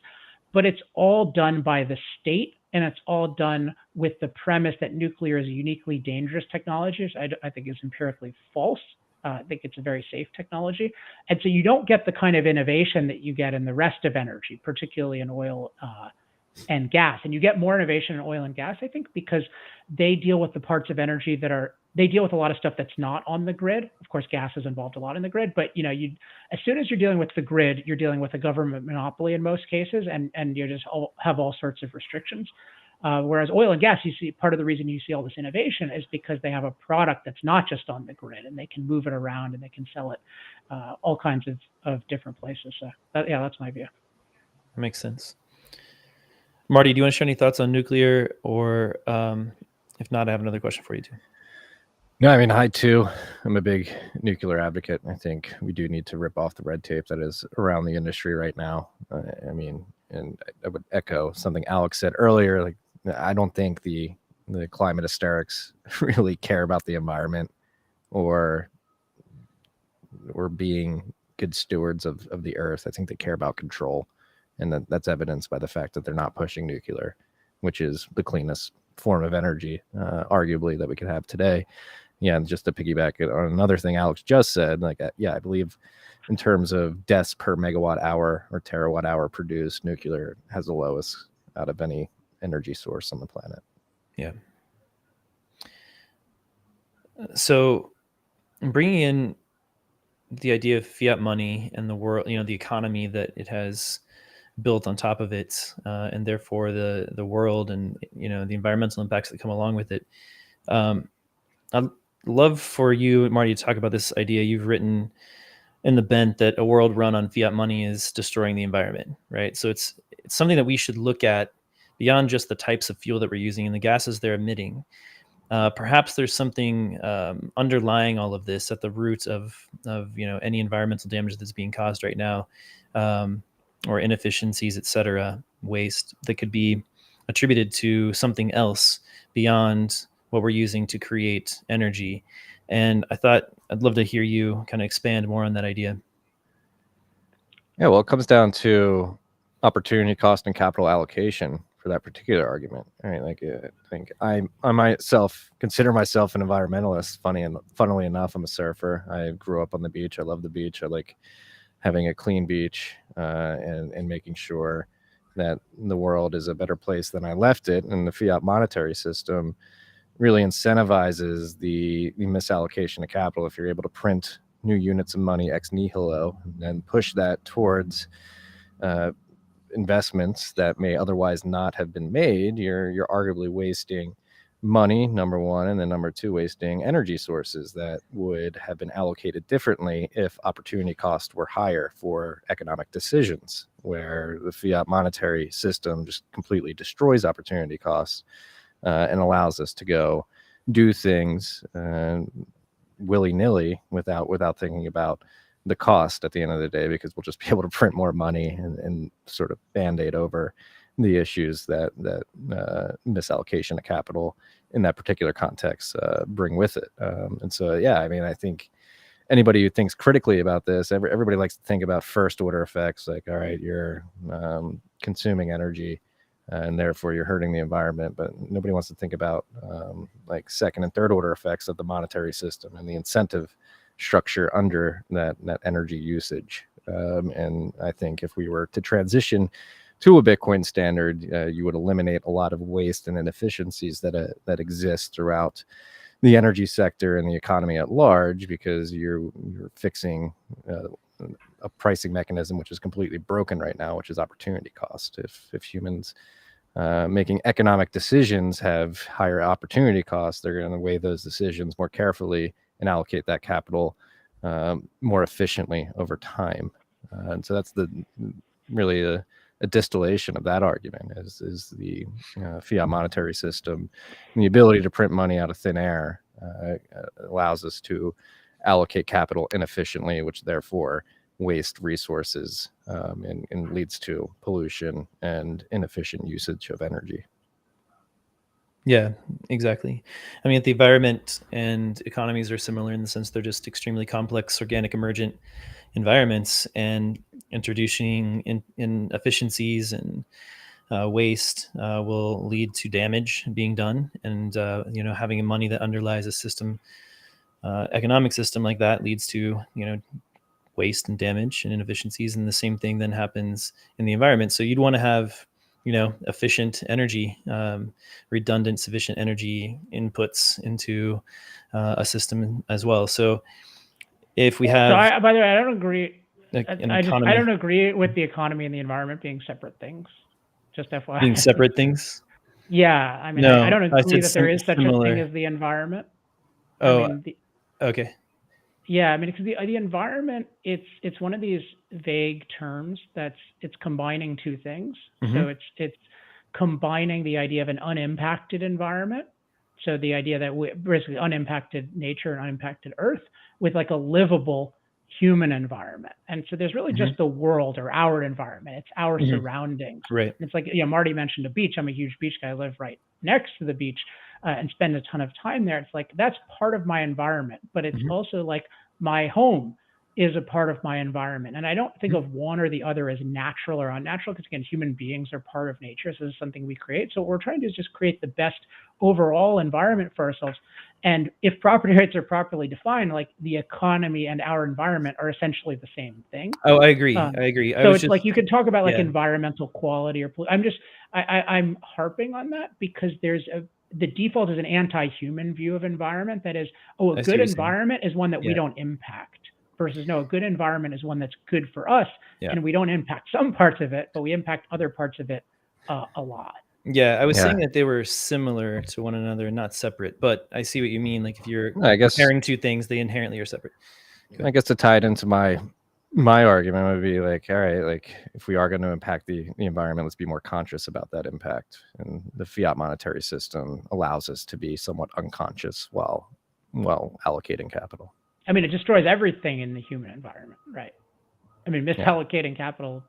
but it's all done by the state, and it's all done with the premise that nuclear is a uniquely dangerous technology. I think is empirically false. I think it's a very safe technology. And so you don't get the kind of innovation that you get in the rest of energy, particularly in oil and gas. And you get more innovation in oil and gas, I think, because they deal with the parts of energy they deal with a lot of stuff that's not on the grid. Of course, gas is involved a lot in the grid, but as soon as you're dealing with the grid, you're dealing with a government monopoly in most cases, and you just have all sorts of restrictions. Whereas oil and gas, you see part of the reason you see all this innovation is because they have a product that's not just on the grid, and they can move it around and they can sell it all kinds of different places. So that's my view. That makes sense. Marty, do you want to share any thoughts on nuclear, or if not, I have another question for you too. No, I mean, I too, I'm a big nuclear advocate. I think we do need to rip off the red tape that is around the industry right now. And I would echo something Alex said earlier. Like, I don't think the climate hysterics really care about the environment or being good stewards of the earth. I think they care about control. And that's evidenced by the fact that they're not pushing nuclear, which is the cleanest form of energy, arguably, that we could have today. Yeah, and just to piggyback on another thing Alex just said, I believe in terms of deaths per megawatt hour or terawatt hour produced, nuclear has the lowest out of any energy source on the planet. Yeah. So bringing in the idea of fiat money and the world, the economy that it has built on top of it, and therefore the world and the environmental impacts that come along with it. I'd love for you, Marty, to talk about this idea you've written in the Bent that a world run on fiat money is destroying the environment, right? So it's something that we should look at beyond just the types of fuel that we're using and the gases they're emitting. Perhaps there's something underlying all of this at the root of any environmental damage that's being caused right now, or inefficiencies, et cetera, waste that could be attributed to something else beyond what we're using to create energy. And I thought I'd love to hear you kind of expand more on that idea. Yeah, well, it comes down to opportunity cost and capital allocation for that particular argument. I think I myself consider myself an environmentalist. Funnily enough, I'm a surfer. I grew up on the beach. I love the beach. I like having a clean beach and making sure that the world is a better place than I left it. And the fiat monetary system really incentivizes the misallocation of capital. If you're able to print new units of money ex nihilo and then push that towards investments that may otherwise not have been made, you're arguably wasting money, number one, and then number two, wasting energy sources that would have been allocated differently if opportunity costs were higher for economic decisions, where the fiat monetary system just completely destroys opportunity costs and allows us to go do things willy-nilly without thinking about the cost at the end of the day, because we'll just be able to print more money and sort of band-aid over the issues that misallocation of capital in that particular context bring with it. And so, I think anybody who thinks critically about this, everybody likes to think about first order effects, like, all right, you're consuming energy and therefore you're hurting the environment, but nobody wants to think about like second and third order effects of the monetary system and the incentive structure under that energy usage. And I think if we were to transition to a Bitcoin standard, you would eliminate a lot of waste and inefficiencies that exist throughout the energy sector and the economy at large, because you're fixing a pricing mechanism which is completely broken right now, which is opportunity cost. If humans making economic decisions have higher opportunity costs, they're going to weigh those decisions more carefully and allocate that capital more efficiently over time. And so that's really a distillation of that argument is the fiat monetary system, and the ability to print money out of thin air allows us to allocate capital inefficiently, which therefore waste resources and leads to pollution and inefficient usage of energy. Yeah, exactly. I mean, the environment and economies are similar in the sense they're just extremely complex, organic, emergent environments, and introducing inefficiencies and waste will lead to damage being done. And having money that underlies a system, economic system like that, leads to waste and damage and inefficiencies. And the same thing then happens in the environment. So you'd want to have efficient energy, redundant, sufficient energy inputs into a system as well. So if we have, by the way, I don't agree. an I economy don't agree with the economy and the environment being separate things. Just FYI. being separate things. Yeah, I mean, No, I don't I agree said that there is such a similar. thing as the environment. Oh, I mean, okay. yeah, I mean, because the environment, it's one of these vague terms it's combining two things. Mhm. So it's combining the idea of an unimpacted environment, so the idea that we basically unimpacted nature and unimpacted Earth, with like a livable human environment. And so there's really just the world or our environment. It's our Mhm. surroundings. Right. And it's like, Marty mentioned a beach. I'm a huge beach guy. I live right next to the beach and spend a ton of time there. It's like, that's part of my environment, but it's Mhm. also like my home is a part of my environment. And I don't think Mhm. of one or the other as natural or unnatural, because again, human beings are part of nature. So this is something we create. So what we're trying to do is just create the best overall environment for ourselves. And if property rights are properly defined, like the economy and our environment are essentially the same thing. Oh, I agree. I agree. So it's like you could talk about like yeah. environmental quality or I'm harping on that because the default is an anti-human view of environment. That is, a I see what good you're saying. environment is one that we Yeah. don't impact, versus no, a good environment is one that's good for us, Yeah. and we don't impact some parts of it, but we impact other parts of it a lot. Yeah, I was Yeah. saying that they were similar to one another and not separate, but I see what you mean. Like if you're I guess comparing two things, they inherently are separate. I guess to tie it into my argument would be like, all right, like if we are going to impact the environment, let's be more conscious about that impact. And the fiat monetary system allows us to be somewhat unconscious while allocating capital. I mean, it destroys everything in the human environment, right? I mean, misallocating capital,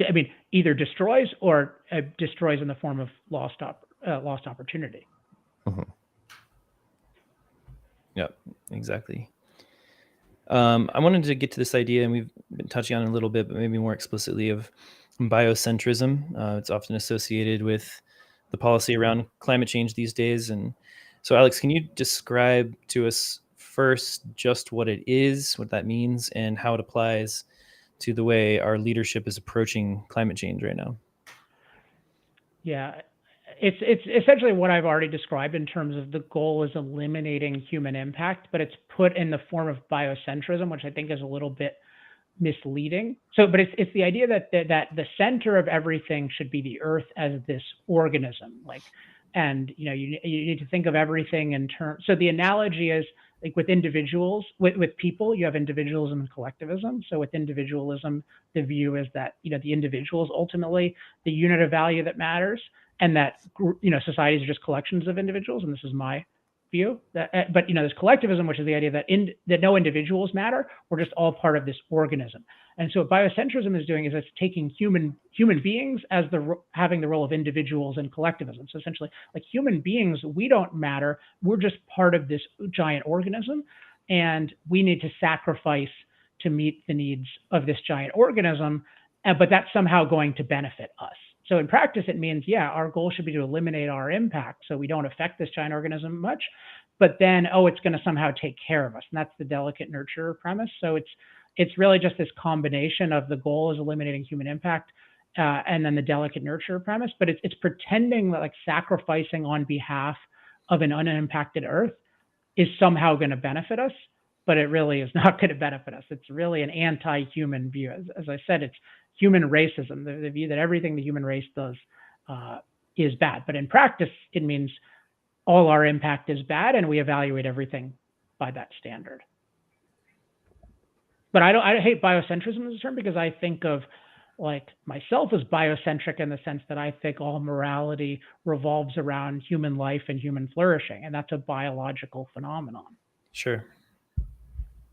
I mean, either destroys or destroys in the form of lost opportunity. Mhm. Yep, exactly. I wanted to get to this idea, and we've been touching on it a little bit, but maybe more explicitly, of biocentrism. It's often associated with the policy around climate change these days. And so, Alex, can you describe to us first just what it is, what that means, and how it applies to the way our leadership is approaching climate change right now? Yeah, it's essentially what I've already described in terms of the goal is eliminating human impact, but it's put in the form of biocentrism, which I think is a little bit misleading. So, but it's the idea that the center of everything should be the Earth as this organism, like, and you need to think of everything in terms. So the analogy is like with individuals, with people, you have individualism and collectivism. So with individualism, the view is that the individual is ultimately the unit of value that matters, and that societies are just collections of individuals. And this is my view. But there's collectivism, which is the idea that that no individuals matter. We're just all part of this organism. And so what biocentrism is doing is it's taking human beings as having the role of individuals and collectivism. So essentially, like human beings, we don't matter. We're just part of this giant organism, and we need to sacrifice to meet the needs of this giant organism. But that's somehow going to benefit us. So in practice, it means, our goal should be to eliminate our impact so we don't affect this giant organism much. But then, it's going to somehow take care of us. And that's the delicate nurture premise. So it's really just this combination of the goal is eliminating human impact and then the delicate nurture premise. But it's pretending that like sacrificing on behalf of an unimpacted Earth is somehow going to benefit us. But it really is not going to benefit us. It's really an anti-human view. As I said, it's human racism, the view that everything the human race does is bad. But in practice, it means all our impact is bad, and we evaluate everything by that standard. But I hate biocentrism as a term because I think of like myself as biocentric in the sense that I think all morality revolves around human life and human flourishing, and that's a biological phenomenon. Sure.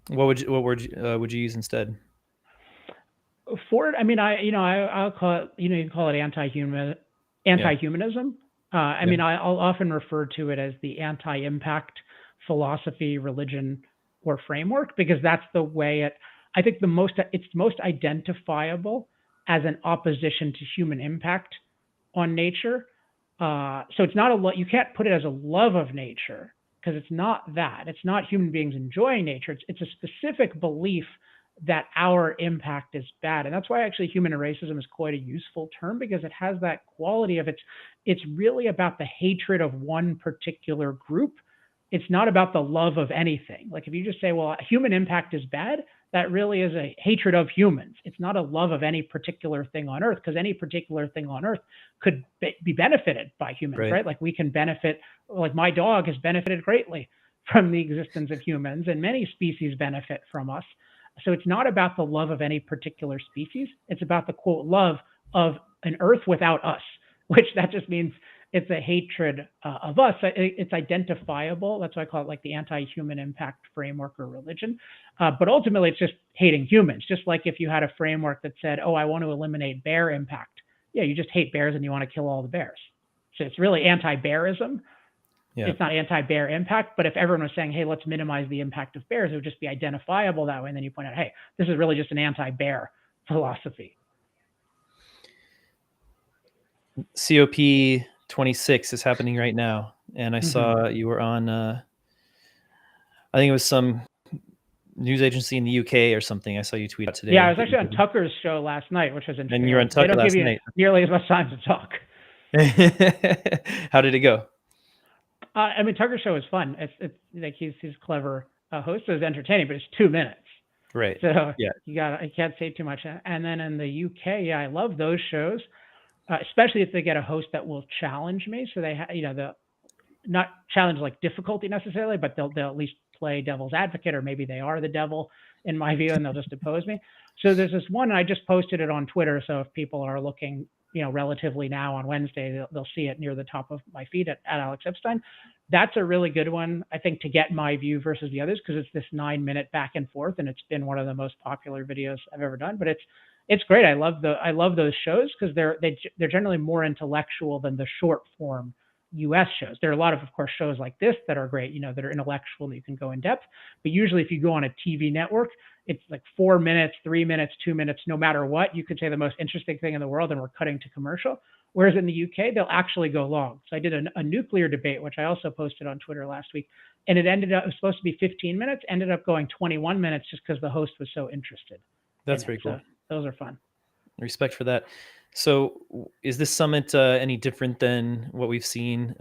What would you use instead? For it, I mean, I'll call it, you can call it anti-humanism. I mean, I'll often refer to it as the anti-impact philosophy, religion, or framework, because that's the way I think it's most identifiable as an opposition to human impact on nature. So it's not you can't put it as a love of nature, because it's not that. It's not human beings enjoying nature. It's a specific belief that our impact is bad. And that's why actually human racism is quite a useful term, because it has that quality of it's really about the hatred of one particular group. It's not about the love of anything. Like if you just say, well, human impact is bad, that really is a hatred of humans. It's not a love of any particular thing on earth, because any particular thing on earth could be benefited by humans, right? Like we can benefit, like my dog has benefited greatly from the existence of humans, and many species benefit from us. So it's not about the love of any particular species. It's about the quote love of an earth without us, which that just means it's a hatred of us. It's identifiable. That's why I call it like the anti-human impact framework or religion. But ultimately, it's just hating humans. Just like if you had a framework that said, oh, I want to eliminate bear impact. Yeah, you just hate bears and you want to kill all the bears. So it's really anti-bearism. Yeah. It's not anti-bear impact, but if everyone was saying, hey, let's minimize the impact of bears, it would just be identifiable that way. And then you point out, hey, this is really just an anti-bear philosophy. C.O.P. 26 is happening right now. And I saw you were on, I think it was some news agency in the UK or something. I saw you tweet out today. Yeah, I was actually on Tucker's show last night, which was interesting. And you were on Tucker last night. Nearly as much time to talk. How did it go? I mean, Tucker's show is fun. It's like he's a clever host. It was entertaining, but it's 2 minutes. Right. So yeah, I can't say too much. And then in the UK, yeah, I love those shows, especially if they get a host that will challenge me. So they, not challenge like difficulty necessarily, but they'll at least play devil's advocate, or maybe they are the devil in my view, and they'll just oppose me. So there's this one, and I just posted it on Twitter. So if people are looking, relatively now on Wednesday, they'll see it near the top of my feed at Alex Epstein. That's a really good one, I think, to get my view versus the others, because it's this 9-minute back and forth, and it's been one of the most popular videos I've ever done. But it's great. I love those shows because they're generally more intellectual than the short form US shows. There are a lot of course, shows like this that are great, that are intellectual and you can go in depth. But usually if you go on a TV network, it's like 4 minutes, 3 minutes, 2 minutes, no matter what. You could say the most interesting thing in the world and we're cutting to commercial. Whereas in the UK, they'll actually go long. So I did a nuclear debate, which I also posted on Twitter last week. And it was supposed to be 15 minutes, ended up going 21 minutes just because the host was so interested. That's very cool. So those are fun. Respect for that. So is this summit any different than what we've seen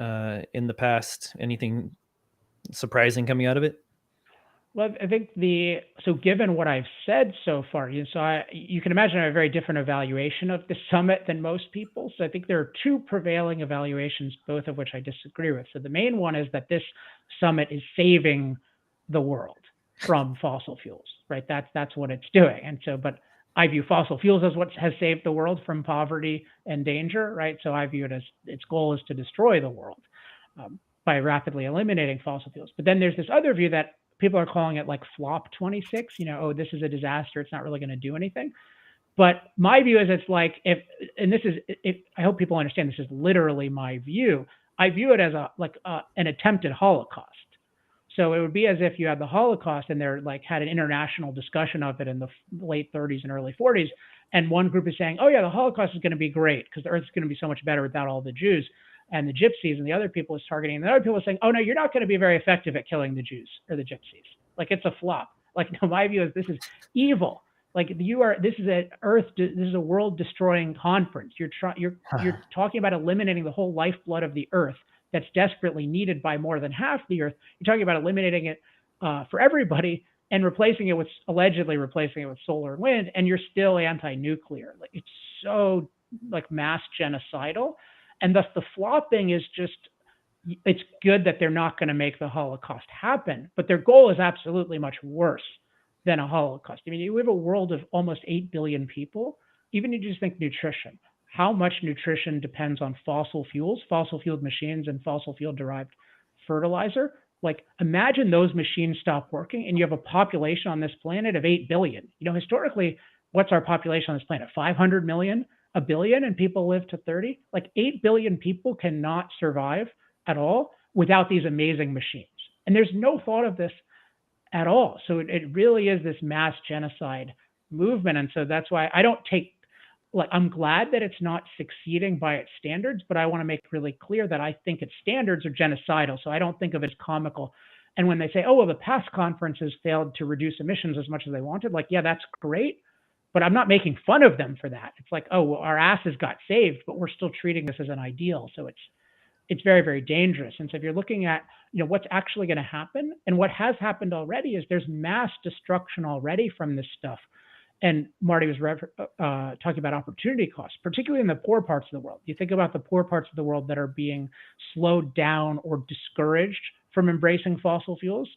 in the past? Anything surprising coming out of it? Well, I think given what I've said so far, you can imagine I have a very different evaluation of the summit than most people. So I think there are two prevailing evaluations, both of which I disagree with. So the main one is that this summit is saving the world from fossil fuels, right? That's what it's doing. And so, but I view fossil fuels as what has saved the world from poverty and danger, right? So I view it as its goal is to destroy the world by rapidly eliminating fossil fuels. But then there's this other view that people are calling it like flop 26, this is a disaster. It's not really going to do anything. But my view is it's like I hope people understand this is literally my view. I view it as an attempted Holocaust. So it would be as if you had the Holocaust and there had an international discussion of it in the late 30s and early 40s. And one group is saying, oh yeah, the Holocaust is going to be great because the earth is going to be so much better without all the Jews and the gypsies, and the other people is targeting. And the other people are saying, oh no, you're not going to be very effective at killing the Jews or the gypsies. It's a flop. No, my view is this is evil. This is a world destroying conference. You're talking about eliminating the whole lifeblood of the earth that's desperately needed by more than half the earth. You're talking about eliminating it for everybody and allegedly replacing it with solar and wind, and you're still anti-nuclear. It's so mass genocidal. And thus the flopping is it's good that they're not going to make the Holocaust happen, but their goal is absolutely much worse than a Holocaust. I mean, we have a world of almost 8 billion people. Even if you just think nutrition, how much nutrition depends on fossil fuels, fossil fueled machines, and fossil fuel derived fertilizer? Like, imagine those machines stop working and you have a population on this planet of 8 billion. Historically, what's our population on this planet? 500 million, a billion, and people live to 30? Like 8 billion people cannot survive at all without these amazing machines. And there's no thought of this at all. So it really is this mass genocide movement. And so that's why I don't take, like, I'm glad that it's not succeeding by its standards, but I want to make really clear that I think its standards are genocidal. So I don't think of it as comical. And when they say, oh, well, the past conferences failed to reduce emissions as much as they wanted, like, yeah, that's great. But I'm not making fun of them for that. It's like, oh, well, our asses got saved, but we're still treating this as an ideal. So it's very, very dangerous. And so if you're looking at, what's actually going to happen, and what has happened already is there's mass destruction already from this stuff. And Marty was talking about opportunity costs, particularly in the poor parts of the world. You think about the poor parts of the world that are being slowed down or discouraged from embracing fossil fuels.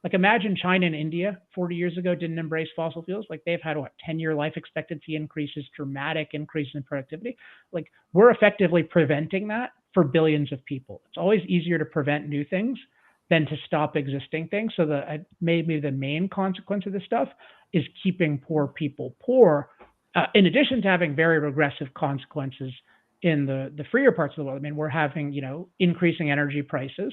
Like, imagine China and India 40 years ago didn't embrace fossil fuels. Like, they've had 10-year life expectancy increases, dramatic increases in productivity. Like, we're effectively preventing that for billions of people. It's always easier to prevent new things than to stop existing things. So maybe the main consequence of this stuff is keeping poor people poor, in addition to having very regressive consequences in the freer parts of the world. I mean, we're having, increasing energy prices,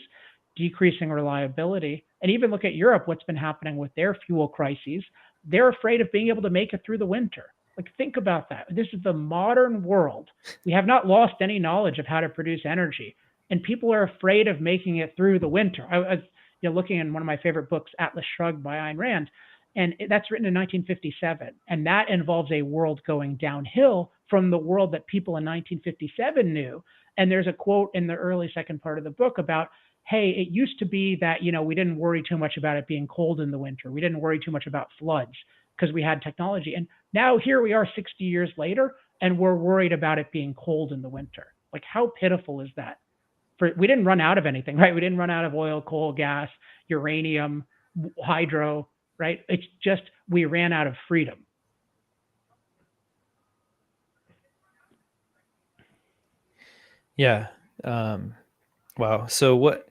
decreasing reliability, and even look at Europe, what's been happening with their fuel crises. They're afraid of being able to make it through the winter. Like, think about that. This is the modern world. We have not lost any knowledge of how to produce energy, and people are afraid of making it through the winter. I was looking in one of my favorite books, Atlas Shrugged by Ayn Rand, and that's written in 1957. And that involves a world going downhill from the world that people in 1957 knew. And there's a quote in the early second part of the book about, hey, it used to be that, we didn't worry too much about it being cold in the winter. We didn't worry too much about floods because we had technology. And now here we are 60 years later, and we're worried about it being cold in the winter. Like, how pitiful is that? We didn't run out of anything, right? We didn't run out of oil, coal, gas, uranium, hydro, right? It's just we ran out of freedom. Yeah. Wow. So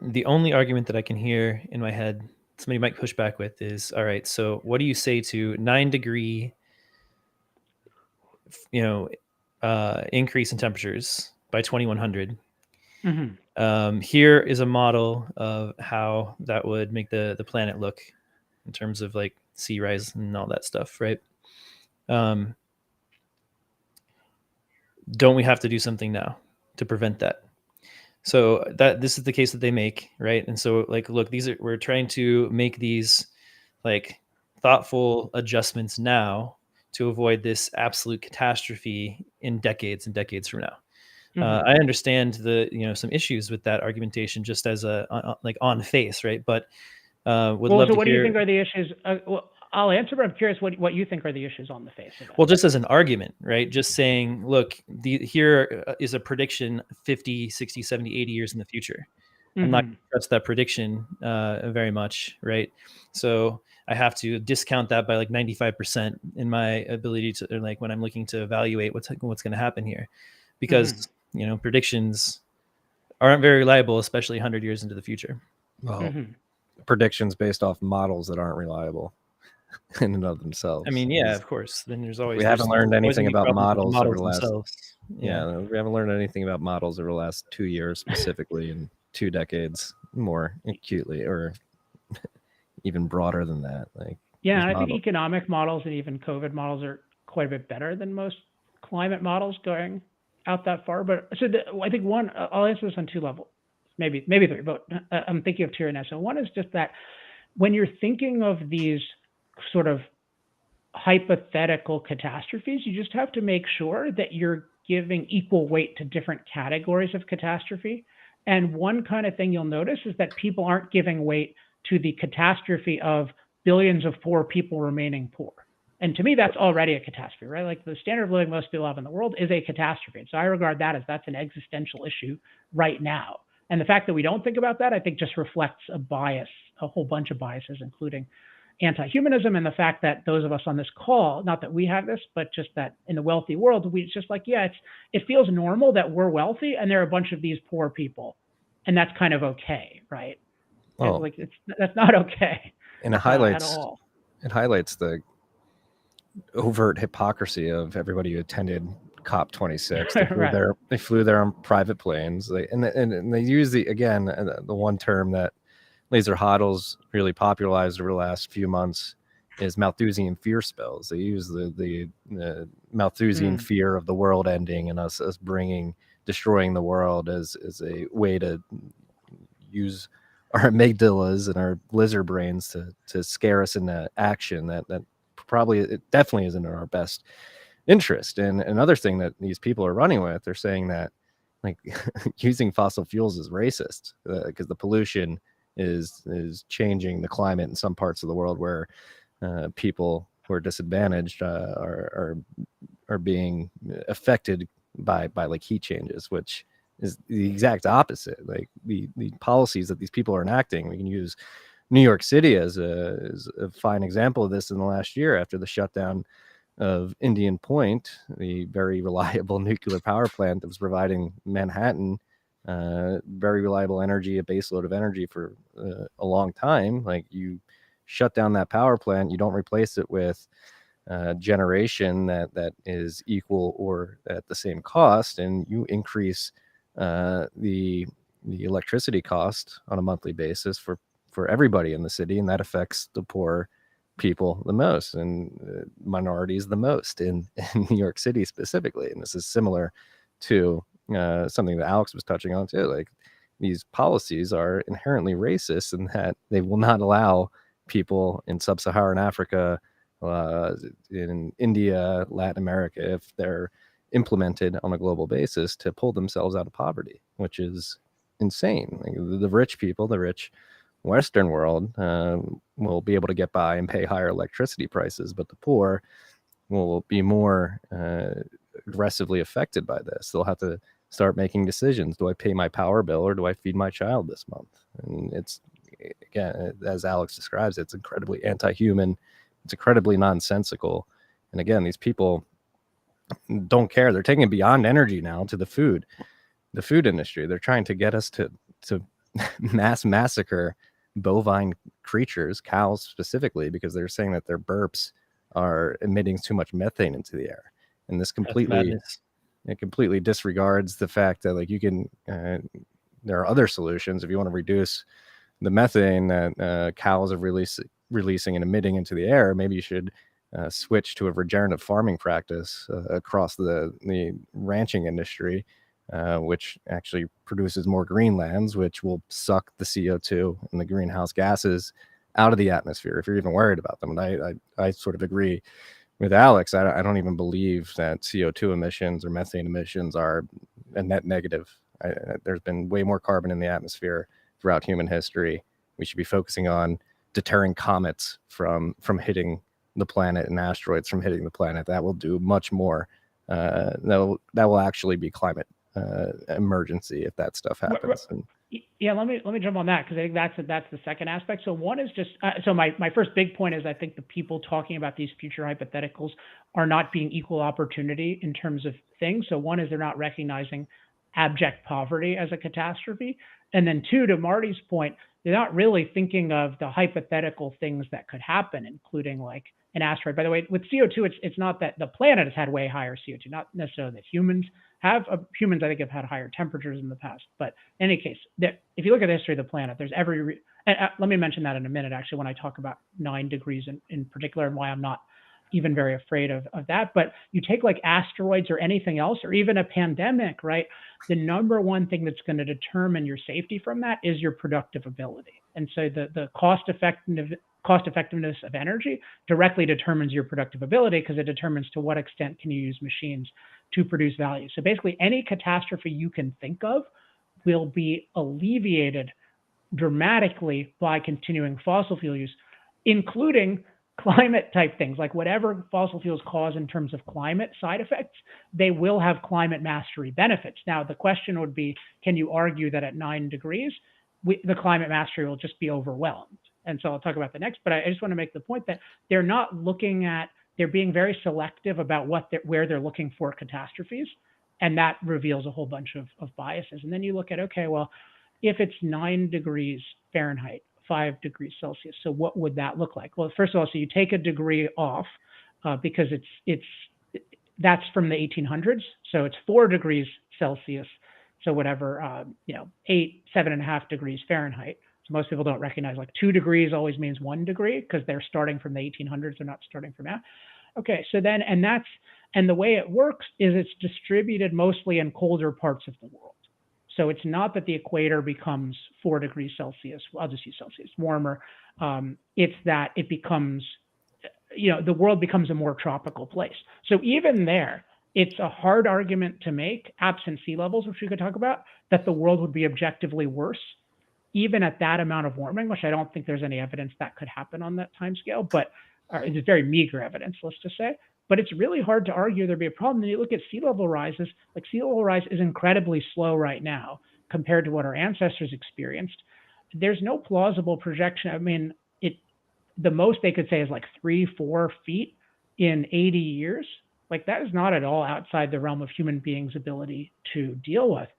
the only argument that I can hear in my head, somebody might push back with, is, all right, so what do you say to 9-degree, increase in temperatures by 2100? Mm-hmm. Here is a model of how that would make the planet look in terms of like sea rise and all that stuff, right? Don't we have to do something now to prevent that? So this is the case that they make, right? And so, like, look, we're trying to make these like thoughtful adjustments now to avoid this absolute catastrophe in decades and decades from now. Mm-hmm. I understand some issues with that argumentation just as like on face, right? But would love to hear. What do you think are the issues? I'll answer, but I'm curious what you think are the issues on the face of that. Well, just as an argument, right? Just saying, look, here is a prediction 50, 60, 70, 80 years in the future. Mm-hmm. I'm not going to trust that prediction very much, right? So I have to discount that by like 95% in my ability to, like, when I'm looking to evaluate what's going to happen here. Because, predictions aren't very reliable, especially 100 years into the future. Well, predictions based off models that aren't reliable in and of themselves. I mean, yeah, of course. Then we haven't learned anything about models over the last themselves. Yeah, we haven't learned anything about models over the last 2 years, specifically, and 2 decades more acutely, or even broader than that. Like, I think economic models and even COVID models are quite a bit better than most climate models going out that far. But so I think I'll answer this on 2 levels, maybe 3, but I'm thinking of 2 right now. So one is just that when you're thinking of these sort of hypothetical catastrophes, you just have to make sure that you're giving equal weight to different categories of catastrophe. And one kind of thing you'll notice is that people aren't giving weight to the catastrophe of billions of poor people remaining poor. And to me, that's already a catastrophe, right? Like, the standard of living most people have in the world is a catastrophe. And so I regard that as that's an existential issue right now. And the fact that we don't think about that, I think, just reflects a bias, a whole bunch of biases, including anti-humanism and the fact that those of us on this call, not that we have this, but just that in the wealthy world, we just like, yeah, it feels normal that we're wealthy and there are a bunch of these poor people, and that's kind of okay, right? Well, like that's not okay. And it At all. highlights the overt hypocrisy of everybody who attended COP26. Right. They flew there on private planes. And they use the one term that Laser Hoddles really popularized over the last few months is Malthusian fear spells. They use the Malthusian fear of the world ending and us destroying the world as a way to use our amygdalas and our lizard brains to scare us into action that probably it definitely isn't in our best interest. And another thing that these people are running with, they're saying that like using fossil fuels is racist because the pollution is changing the climate in some parts of the world where people who are disadvantaged are being affected by like heat changes, which is the exact opposite. Like the policies that these people are enacting, we can use New York City as a fine example of this in the last year after the shutdown of Indian Point, the very reliable nuclear power plant that was providing Manhattan very reliable energy, a baseload of energy for a long time. Like you shut down that power plant, you don't replace it with generation that is equal or at the same cost, and you increase the electricity cost on a monthly basis for everybody in the city, and that affects the poor people the most and minorities the most in New York City specifically. And this is similar to something that Alex was touching on too. Like these policies are inherently racist in that they will not allow people in sub-Saharan Africa, in India, Latin America, if they're implemented on a global basis, to pull themselves out of poverty, which is insane. Like the rich people, the rich Western world will be able to get by and pay higher electricity prices, but the poor will be more aggressively affected by this. They'll have to start making decisions. Do I pay my power bill or do I feed my child this month? And it's, again, as Alex describes, it's incredibly anti-human. It's incredibly nonsensical. And again, these people don't care. They're taking it beyond energy now to the food industry. They're trying to get us to mass massacre bovine creatures, cows specifically, because they're saying that their burps are emitting too much methane into the air. And this completely disregards the fact that like you can there are other solutions if you want to reduce the methane that cows are releasing and emitting into the air. Maybe you should switch to a regenerative farming practice across the ranching industry, which actually produces more green lands, which will suck the CO2 and the greenhouse gases out of the atmosphere if you're even worried about them. And I sort of agree with Alex. I don't even believe that CO2 emissions or methane emissions are a net negative. There's been way more carbon in the atmosphere throughout human history. We should be focusing on deterring comets from hitting the planet and asteroids from hitting the planet. That will do much more. That will actually be climate emergency if that stuff happens. Yeah, let me jump on that because I think that's the second aspect. So one is just so my first big point is I think the people talking about these future hypotheticals are not being equal opportunity in terms of things. So one is they're not recognizing abject poverty as a catastrophe, and then two, to Marty's point, they're not really thinking of the hypothetical things that could happen, including like an asteroid. By the way, with CO2, it's not that the planet has had way higher CO2, not necessarily that humans have. Humans, I think, have had higher temperatures in the past. But in any case, if you look at the history of the planet, there's let me mention that in a minute, actually, when I talk about 9 degrees in particular and why I'm not even very afraid of that. But you take like asteroids or anything else, or even a pandemic, right? The number one thing that's going to determine your safety from that is your productive ability. And so the cost effectiveness of energy directly determines your productive ability because it determines to what extent can you use machines to produce value. So basically any catastrophe you can think of will be alleviated dramatically by continuing fossil fuel use, including climate type things, like whatever fossil fuels cause in terms of climate side effects, they will have climate mastery benefits. Now, the question would be, can you argue that at 9 degrees, the climate mastery will just be overwhelmed? And so I'll talk about the next, but I just want to make the point that they're not looking at, they're being very selective about where they're looking for catastrophes. And that reveals a whole bunch of biases. And then you look at, okay, well, if it's 9 degrees Fahrenheit, 5 degrees Celsius, so what would that look like? Well, first of all, so you take a degree off because that's from the 1800s. So it's 4 degrees Celsius. So whatever, 7.5 degrees Fahrenheit. So most people don't recognize like 2 degrees always means 1 degree because they're starting from the 1800s. They're not starting from now. Okay, so then, and the way it works is it's distributed mostly in colder parts of the world. So it's not that the equator becomes 4 degrees Celsius. I'll just use Celsius, warmer. It's that it becomes, the world becomes a more tropical place. So even there, it's a hard argument to make, absent sea levels, which we could talk about, that the world would be objectively worse, even at that amount of warming, which I don't think there's any evidence that could happen on that time scale, but it's very meager evidence, let's just say. But it's really hard to argue there'd be a problem. Then you look at sea level rises, like sea level rise is incredibly slow right now compared to what our ancestors experienced. There's no plausible projection. I mean, the most they could say is like 3-4 feet in 80 years. Like that is not at all outside the realm of human beings' ability to deal with.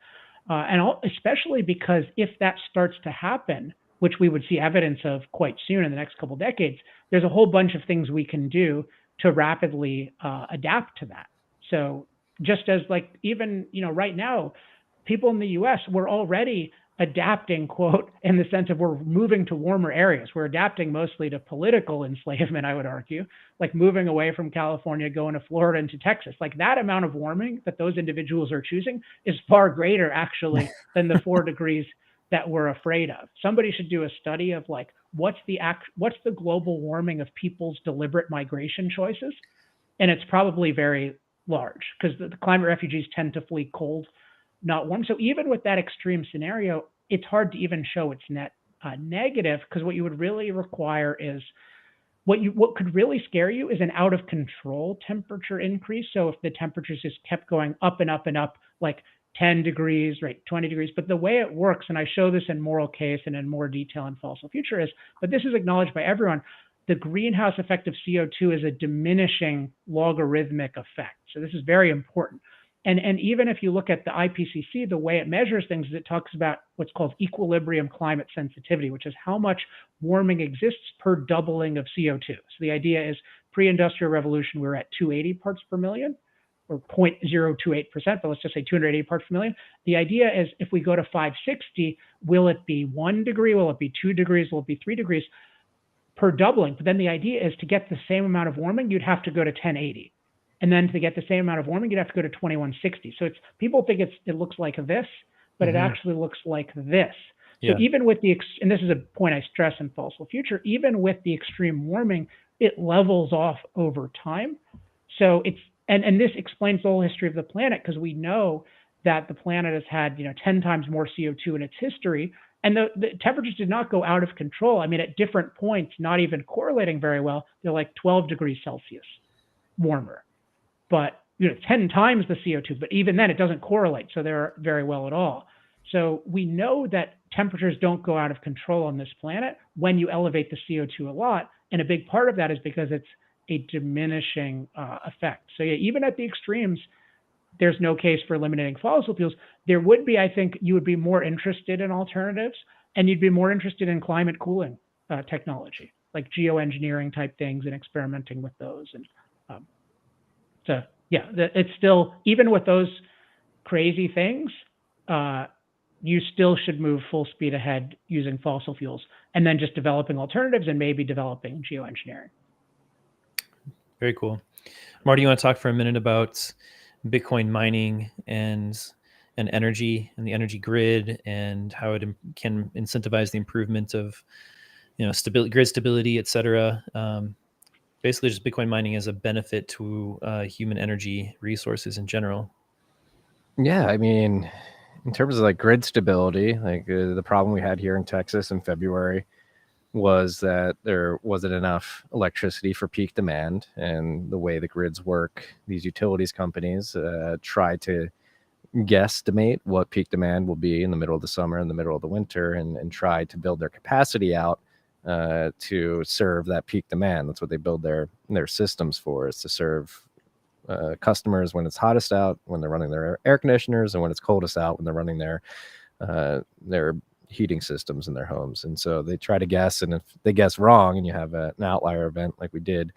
Especially because if that starts to happen, which we would see evidence of quite soon in the next couple of decades, there's a whole bunch of things we can do to rapidly adapt to that. So just as like even, right now, people in the US, we're already adapting, quote, in the sense of we're moving to warmer areas. We're adapting mostly to political enslavement, I would argue, like moving away from California, going to Florida and to Texas. Like that amount of warming that those individuals are choosing is far greater actually than the 4 degrees that we're afraid of. Somebody should do a study of like, what's the global warming of people's deliberate migration choices? And it's probably very large because the climate refugees tend to flee cold, not warm. So even with that extreme scenario, it's hard to even show it's net negative because what you would really require is what could really scare you is an out of control temperature increase. So if the temperatures just kept going up and up and up, like 10 degrees, right, 20 degrees. But the way it works, and I show this in Moral Case and in more detail in Fossil Future but this is acknowledged by everyone, the greenhouse effect of CO2 is a diminishing logarithmic effect. So this is very important. And even if you look at the IPCC, the way it measures things is it talks about what's called equilibrium climate sensitivity, which is how much warming exists per doubling of CO2. So the idea is pre-industrial revolution, we were at 280 parts per million, or 0.028%, but let's just say 280 parts per million. The idea is if we go to 560, will it be 1 degree? Will it be 2 degrees? Will it be 3 degrees per doubling? But then the idea is to get the same amount of warming, you'd have to go to 1080. And then to get the same amount of warming, you'd have to go to 2160. So people think it looks like this, but it actually looks like this. So even with and this is a point I stress in Fossil Future, even with the extreme warming, it levels off over time. So and this explains the whole history of the planet because we know that the planet has had 10 times more CO2 in its history, and the temperatures did not go out of control. I mean, at different points, not even correlating very well, they're like 12 degrees Celsius warmer, but 10 times the CO2. But even then, it doesn't correlate, so they're very well at all. So we know that temperatures don't go out of control on this planet when you elevate the CO2 a lot, and a big part of that is because it's a diminishing effect. So even at the extremes, there's no case for eliminating fossil fuels. There would be, I think, you would be more interested in alternatives, and you'd be more interested in climate cooling technology, like geoengineering type things and experimenting with those. And it's still, even with those crazy things, you still should move full speed ahead using fossil fuels and then just developing alternatives and maybe developing geoengineering. Very cool. Marty, you want to talk for a minute about Bitcoin mining and energy and the energy grid and how it can incentivize the improvement of grid stability, et cetera. Basically, just Bitcoin mining as a benefit to human energy resources in general. Yeah, I mean, in terms of like grid stability, like the problem we had here in Texas in February was that there wasn't enough electricity for peak demand. And the way the grids work, these utilities companies try to guesstimate what peak demand will be in the middle of the summer, in the middle of the winter, and try to build their capacity out to serve that peak demand. That's what they build their systems for, is to serve customers when it's hottest out, when they're running their air conditioners, and when it's coldest out, when they're running their heating systems in their homes. And so they try to guess, and if they guess wrong and you have an outlier event like we did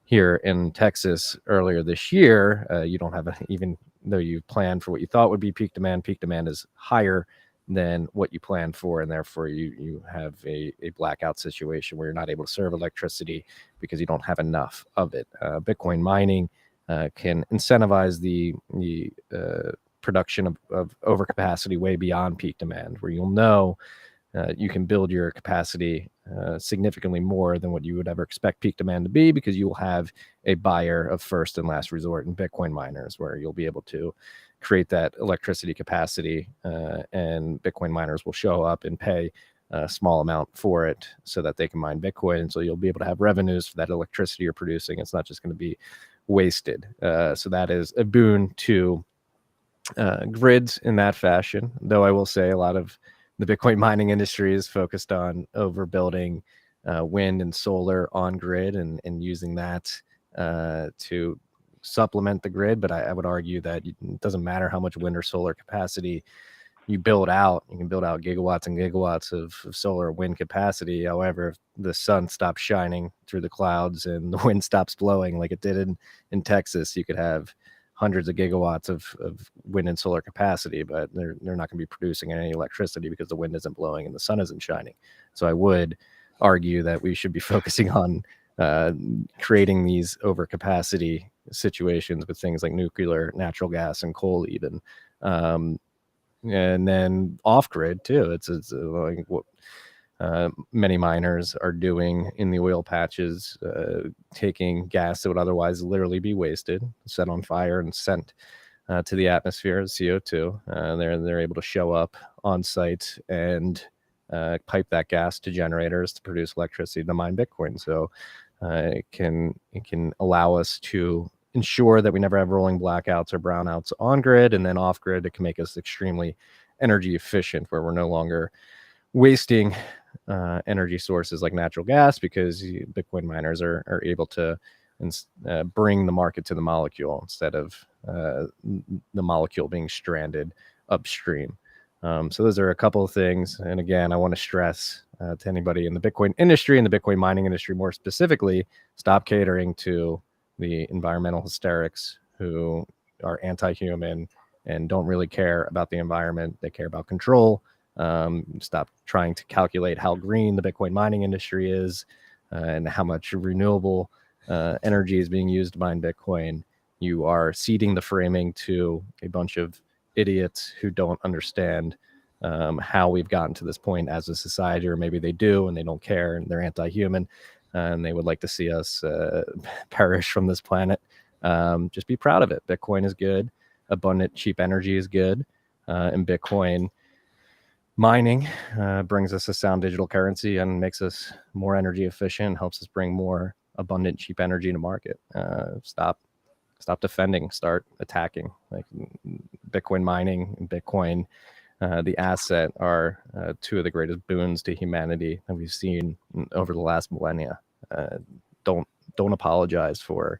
here in Texas earlier this year, you don't have even though you planned for what you thought would be peak demand is higher than what you planned for, and therefore you have a blackout situation where you're not able to serve electricity because you don't have enough of it. Bitcoin mining can incentivize the production of overcapacity way beyond peak demand, where you'll know you can build your capacity significantly more than what you would ever expect peak demand to be, because you will have a buyer of first and last resort in Bitcoin miners, where you'll be able to create that electricity capacity, and Bitcoin miners will show up and pay a small amount for it so that they can mine Bitcoin. And so you'll be able to have revenues for that electricity you're producing. It's not just going to be wasted. So that is a boon to grids in that fashion, though I will say a lot of the Bitcoin mining industry is focused on overbuilding wind and solar on grid and using that to supplement the grid. But I would argue that it doesn't matter how much wind or solar capacity you build out. You can build out gigawatts and gigawatts of solar and wind capacity. However, if the sun stops shining through the clouds and the wind stops blowing like it did in Texas, you could have hundreds of gigawatts of wind and solar capacity, but they're not going to be producing any electricity because the wind isn't blowing and the sun isn't shining. So I would argue that we should be focusing on creating these overcapacity situations with things like nuclear, natural gas, and coal even. And then off grid too. It's like what many miners are doing in the oil patches, taking gas that would otherwise literally be wasted, set on fire, and sent to the atmosphere as CO2. They're able to show up on site and pipe that gas to generators to produce electricity to mine Bitcoin. So it can allow us to ensure that we never have rolling blackouts or brownouts on grid, and then off grid it can make us extremely energy efficient, where we're no longer wasting energy sources like natural gas, because Bitcoin miners are able to bring the market to the molecule instead of the molecule being stranded upstream. So those are a couple of things. And again, I want to stress to anybody in the Bitcoin industry and the Bitcoin mining industry more specifically, stop catering to the environmental hysterics who are anti-human and don't really care about the environment. They care about control. Stop trying to calculate how green the Bitcoin mining industry is and how much renewable energy is being used to mine Bitcoin. You are ceding the framing to a bunch of idiots who don't understand how we've gotten to this point as a society, or maybe they do and they don't care and they're anti-human and they would like to see us perish from this planet. Just be proud of it. Bitcoin is good. Abundant, cheap energy is good. And Bitcoin mining brings us a sound digital currency and makes us more energy efficient, helps us bring more abundant, cheap energy to market. Stop defending, start attacking. Like Bitcoin mining and Bitcoin, the asset, are two of the greatest boons to humanity that we've seen over the last millennia. Don't apologize for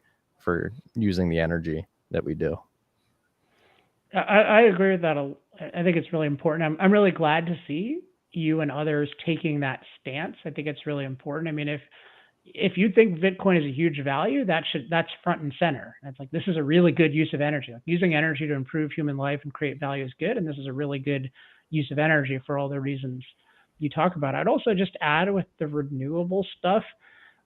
using the energy that we do. I agree with that. I think it's really important. I'm really glad to see you and others taking that stance. I think it's really important. I mean, if you think Bitcoin is a huge value, that's front and center. It's like, this is a really good use of energy. Like, using energy to improve human life and create value is good, and this is a really good use of energy for all the reasons you talk about. I'd also just add with the renewable stuff,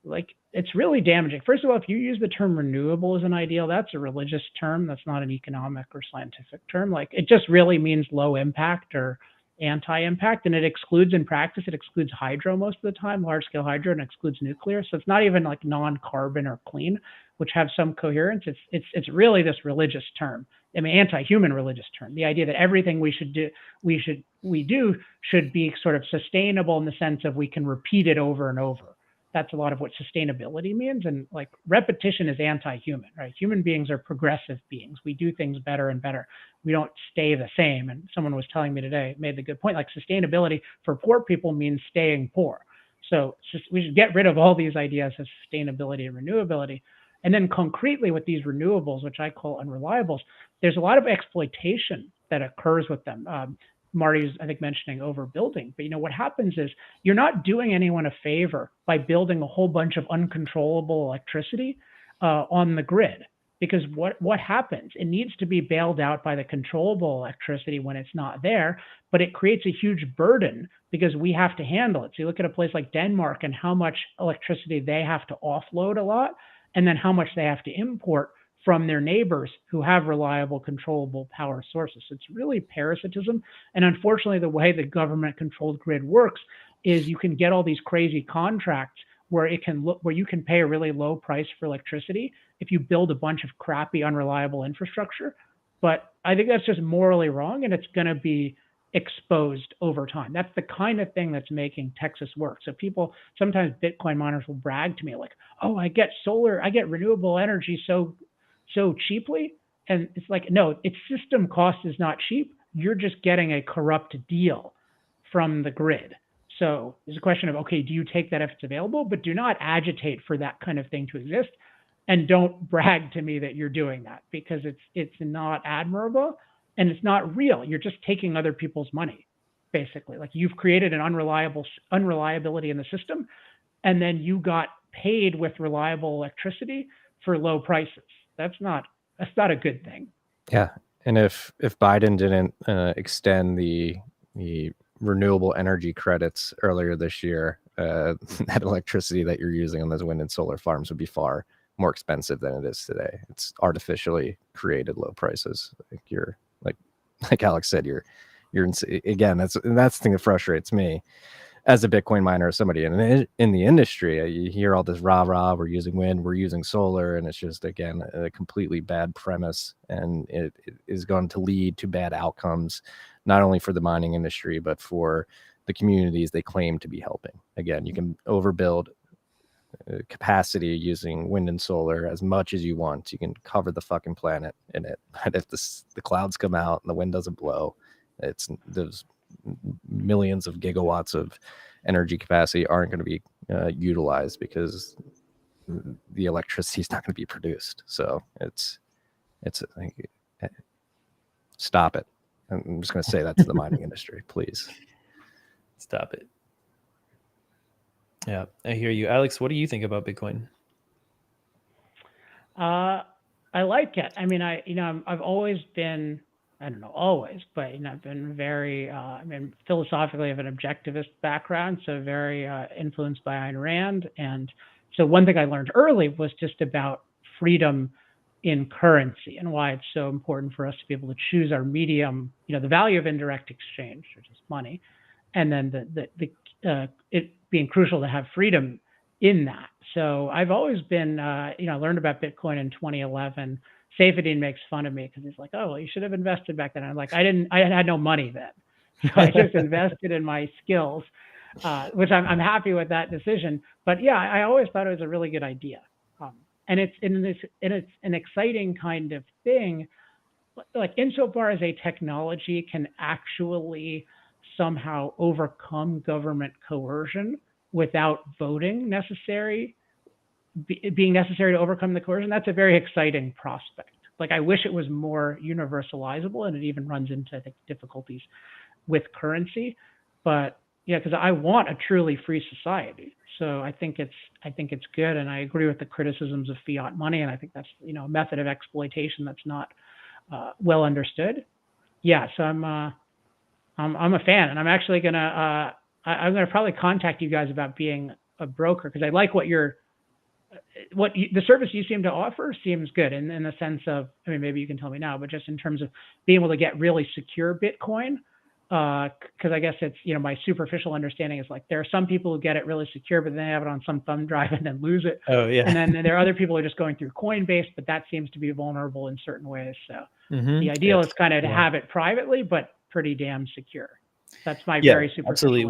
like, it's really damaging. First of all, if you use the term renewable as an ideal, that's a religious term. That's not an economic or scientific term. Like, it just really means low impact or anti-impact, and it excludes, in practice, it excludes hydro most of the time, large-scale hydro, and excludes nuclear. So it's not even like non-carbon or clean, which have some coherence. It's really this religious term. I mean, anti-human religious term. The idea that everything we do should be sort of sustainable in the sense of we can repeat it over and over. That's a lot of what sustainability means. And like, repetition is anti-human, right? Human beings are progressive beings. We do things better and better. We don't stay the same. And someone was telling me today, made the good point, like, sustainability for poor people means staying poor. So we should get rid of all these ideas of sustainability and renewability. And then concretely with these renewables, which I call unreliables, there's a lot of exploitation that occurs with them. Marty's, I think, mentioning overbuilding. But what happens is you're not doing anyone a favor by building a whole bunch of uncontrollable electricity on the grid. Because what happens? It needs to be bailed out by the controllable electricity when it's not there, but it creates a huge burden because we have to handle it. So you look at a place like Denmark and how much electricity they have to offload a lot, and then how much they have to import from their neighbors who have reliable, controllable power sources. So it's really parasitism. And unfortunately, the way the government-controlled grid works is you can get all these crazy contracts where you can pay a really low price for electricity if you build a bunch of crappy, unreliable infrastructure. But I think that's just morally wrong, and it's going to be exposed over time. That's the kind of thing that's making Texas work. So sometimes Bitcoin miners will brag to me like, oh, I get renewable energy so cheaply. And it's like, no, its system cost is not cheap. You're just getting a corrupt deal from the grid. So it's a question of, okay, do you take that if it's available? But do not agitate for that kind of thing to exist. And don't brag to me that you're doing that, because it's not admirable and it's not real. You're just taking other people's money, basically. Like, you've created an unreliability in the system, and then you got paid with reliable electricity for low prices. That's not a good thing. Yeah. And if Biden didn't extend the renewable energy credits earlier this year, that electricity that you're using on those wind and solar farms would be far more expensive than it is today. It's artificially created low prices. Like Alex said, you're again, that's the thing that frustrates me as a Bitcoin miner, somebody in the industry. You hear all this rah, we're using wind, we're using solar, and it's just, again, a completely bad premise, and it is going to lead to bad outcomes, not only for the mining industry, but for the communities they claim to be helping. Again, you can overbuild capacity using wind and solar as much as you want. You can cover the fucking planet in it. But if the clouds come out and the wind doesn't blow, those millions of gigawatts of energy capacity aren't going to be utilized, because the electricity is not going to be produced. So it's stop it. I'm just going to say that to the mining industry, please stop it. Yeah, I hear you. Alex, what do you think about Bitcoin? I like it. I mean, I've always been, I don't know, always, but I've been very, philosophically, I have an objectivist background, so very influenced by Ayn Rand. And so one thing I learned early was just about freedom in currency and why it's so important for us to be able to choose our medium, the value of indirect exchange, which is money, and then it being crucial to have freedom in that. So I've always been, I learned about Bitcoin in 2011. Safedine makes fun of me because he's like, oh, well, you should have invested back then. I'm like, I had no money then. So I just invested in my skills, which I'm happy with that decision. But yeah, I always thought it was a really good idea. And it's an exciting kind of thing, like insofar as a technology can actually somehow overcome government coercion without voting being necessary to overcome the coercion. That's a very exciting prospect. Like, I wish it was more universalizable, and it even runs into, I think, difficulties with currency. But yeah, because I want a truly free society. So I think it's good, and I agree with the criticisms of fiat money, and I think that's a method of exploitation that's not well understood. Yeah, so I'm a fan, and I'm actually gonna probably contact you guys about being a broker, because I like the service you seem to offer seems good in the sense of, maybe you can tell me now, but just in terms of being able to get really secure Bitcoin. Because I guess it's, my superficial understanding is like, there are some people who get it really secure, but then they have it on some thumb drive and then lose it. Oh yeah. And then there are other people who are just going through Coinbase, but that seems to be vulnerable in certain ways. So the ideal is kind of to have it privately, but pretty damn secure. That's my very superficial absolutely.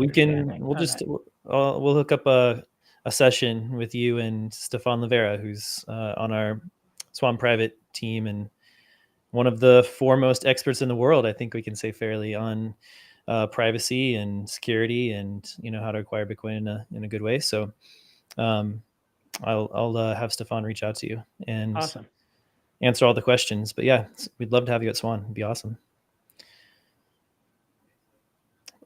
We'll hook up a session with you and Stefan Livera, who's on our Swan Private team and one of the foremost experts in the world, I think we can say fairly, on privacy and security, and how to acquire Bitcoin in a good way. So I'll have Stefan reach out to you and Awesome. answer all the questions. But yeah, we'd love to have you at Swan. It'd be awesome.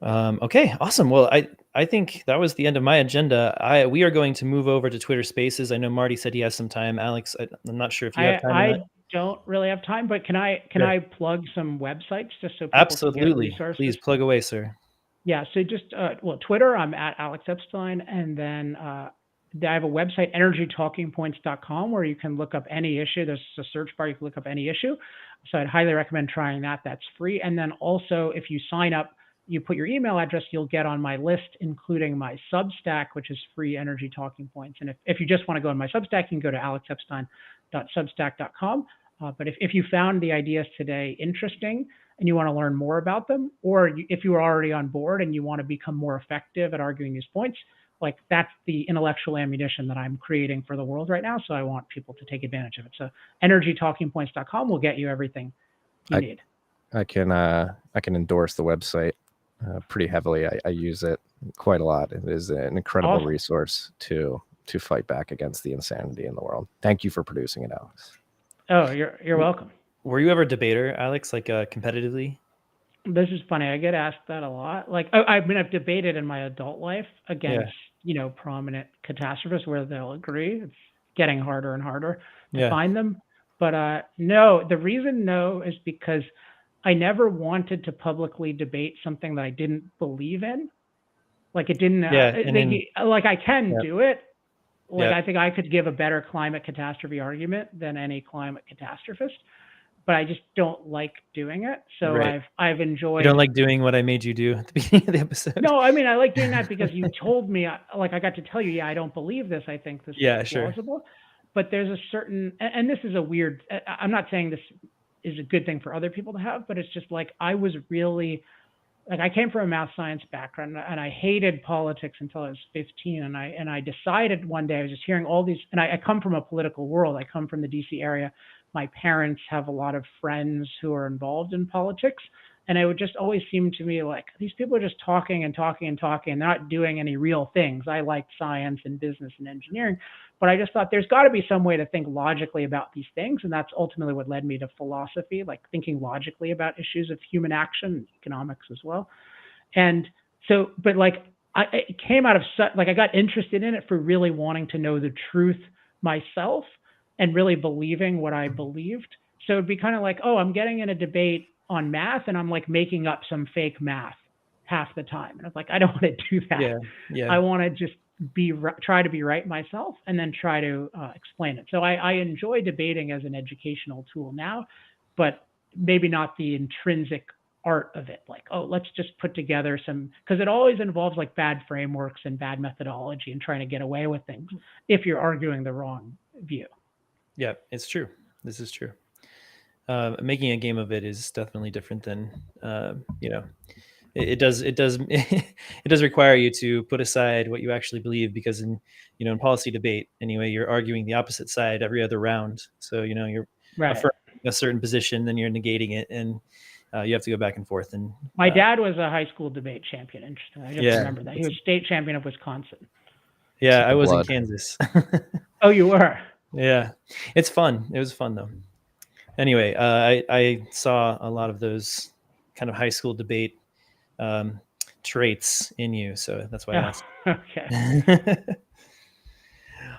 Okay, awesome. Well, I think that was the end of my agenda. We are going to move over to Twitter Spaces. I know Marty said he has some time. Alex, I'm not sure if you have time. I don't really have time, but can I plug some websites just so people Absolutely. can get resources? Please plug away, sir. Yeah, so just Twitter, I'm at Alex Epstein, and then I have a website, energytalkingpoints.com, where you can look up any issue. There's a search bar, you can look up any issue. So I'd highly recommend trying that. That's free. And then also, if you sign up, you put your email address, you'll get on my list, including my Substack, which is free Energy Talking Points. And if you just want to go on my Substack, you can go to alexepstein.substack.com. But if you found the ideas today interesting and you want to learn more about them, or if you are already on board and you want to become more effective at arguing these points, like that's the intellectual ammunition that I'm creating for the world right now. So I want people to take advantage of it. So energytalkingpoints.com will get you everything you need. I can endorse the website pretty heavily. I use it quite a lot. It is an incredible resource to fight back against the insanity in the world. Thank you for producing it, Alex. Oh, you're welcome. Were you ever a debater, Alex, like competitively? This is funny. I get asked that a lot. Like, I've debated in my adult life against, prominent catastrophists where they'll agree. It's getting harder and harder to find them. But no, the reason no is because I never wanted to publicly debate something that I didn't believe in. Like it didn't, like I can do it. Like I think I could give a better climate catastrophe argument than any climate catastrophist, but I just don't like doing it. So I've enjoyed. You don't like doing what I made you do at the beginning of the episode? No, I mean, I like doing that because you told me, like I got to tell you, I don't believe this. I think this is plausible. But there's a certain, and this is a weird, I'm not saying this is a good thing for other people to have, but it's just like, I was really, like I came from a math science background and I hated politics until I was 15. And I decided one day, I was just hearing all these, and I come from a political world. I come from the DC area. My parents have a lot of friends who are involved in politics. And it would just always seem to me like these people are just talking and talking and talking and not doing any real things. I like science and business and engineering, but I just thought there's got to be some way to think logically about these things. And that's ultimately what led me to philosophy, like thinking logically about issues of human action, economics as well. And so, but like it came out of like I got interested in it for really wanting to know the truth myself and really believing what I believed. So it'd be kind of like, oh, I'm getting in a debate on math and I'm like making up some fake math half the time. And I was like, I don't want to do that. I want to just try to be right myself and then try to explain it. So I enjoy debating as an educational tool now, but maybe not the intrinsic art of it. Like, oh, let's just put together some, because it always involves like bad frameworks and bad methodology and trying to get away with things if you're arguing the wrong view. Yeah, it's true. This is true. Making a game of it is definitely different than, it does require you to put aside what you actually believe, because in policy debate anyway, you're arguing the opposite side every other round. So, you're affirming a certain position, then you're negating it, and you have to go back and forth. And my dad was a high school debate champion. Interesting. I just remember that. He was state champion of Wisconsin. Yeah, I was in Kansas. Oh, you were? Yeah. It's fun. It was fun though. Anyway, I saw a lot of those kind of high school debate traits in you, so that's why I asked. Okay.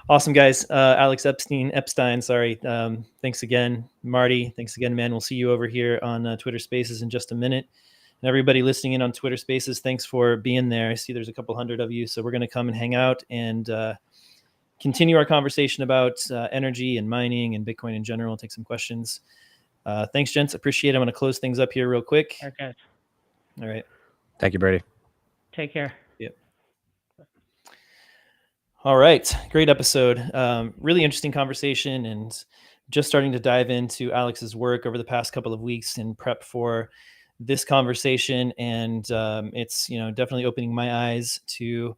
Awesome, guys. Alex Epstein, sorry. Thanks again. Marty, thanks again, man. We'll see you over here on Twitter Spaces in just a minute. And everybody listening in on Twitter Spaces, thanks for being there. I see there's a couple hundred of you, so we're going to come and hang out and continue our conversation about energy and mining and Bitcoin in general, take some questions. Thanks, gents. Appreciate it. I'm going to close things up here real quick. Okay. All right. Thank you, Brady. Take care. Yep. All right. Great episode. Really interesting conversation, and just starting to dive into Alex's work over the past couple of weeks in prep for this conversation. And it's, definitely opening my eyes to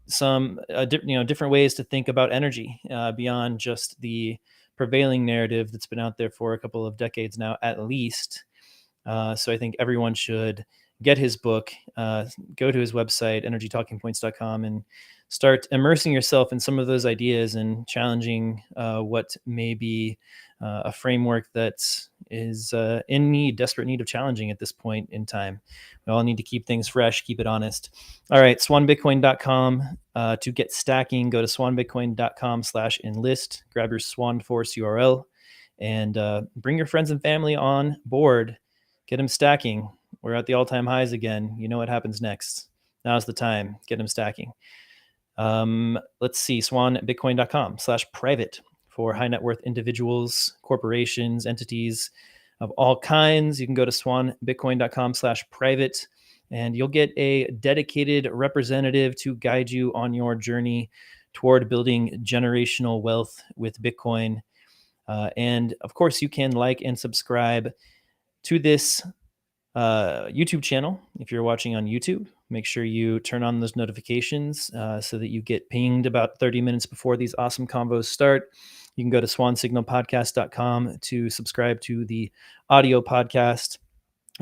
some different ways to think about energy beyond just the prevailing narrative that's been out there for a couple of decades now, at least. So I think everyone should get his book, go to his website, energytalkingpoints.com, and start immersing yourself in some of those ideas and challenging what may be a framework that is desperate need of challenging at this point in time. We all need to keep things fresh, keep it honest. All right, swanbitcoin.com. To get stacking, go to swanbitcoin.com/enlist, grab your Swan Force URL, and bring your friends and family on board. Get them stacking. We're at the all-time highs again. You know what happens next. Now's the time. Get them stacking. Let's see, swanbitcoin.com/private for high net worth individuals, corporations, entities of all kinds. You can go to swanbitcoin.com/private, and you'll get a dedicated representative to guide you on your journey toward building generational wealth with Bitcoin. And of course, you can like and subscribe to this YouTube channel. If you're watching on YouTube, make sure you turn on those notifications so that you get pinged about 30 minutes before these awesome convos start. You can go to swansignalpodcast.com to subscribe to the audio podcast.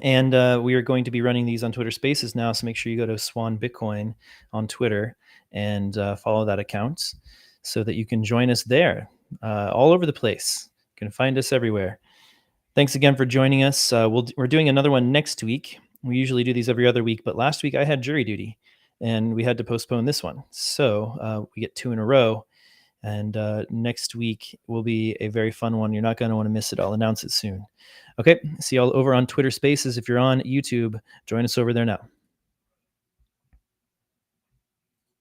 And we are going to be running these on Twitter Spaces now, so make sure you go to Swan Bitcoin on Twitter and follow that account so that you can join us there all over the place. You can find us everywhere. Thanks again for joining us. We're doing another one next week. We usually do these every other week, but last week I had jury duty and we had to postpone this one. So we get 2 in a row. And next week will be a very fun one. You're not going to want to miss it. I'll announce it soon. Okay, see y'all over on Twitter Spaces. If you're on YouTube, join us over there now.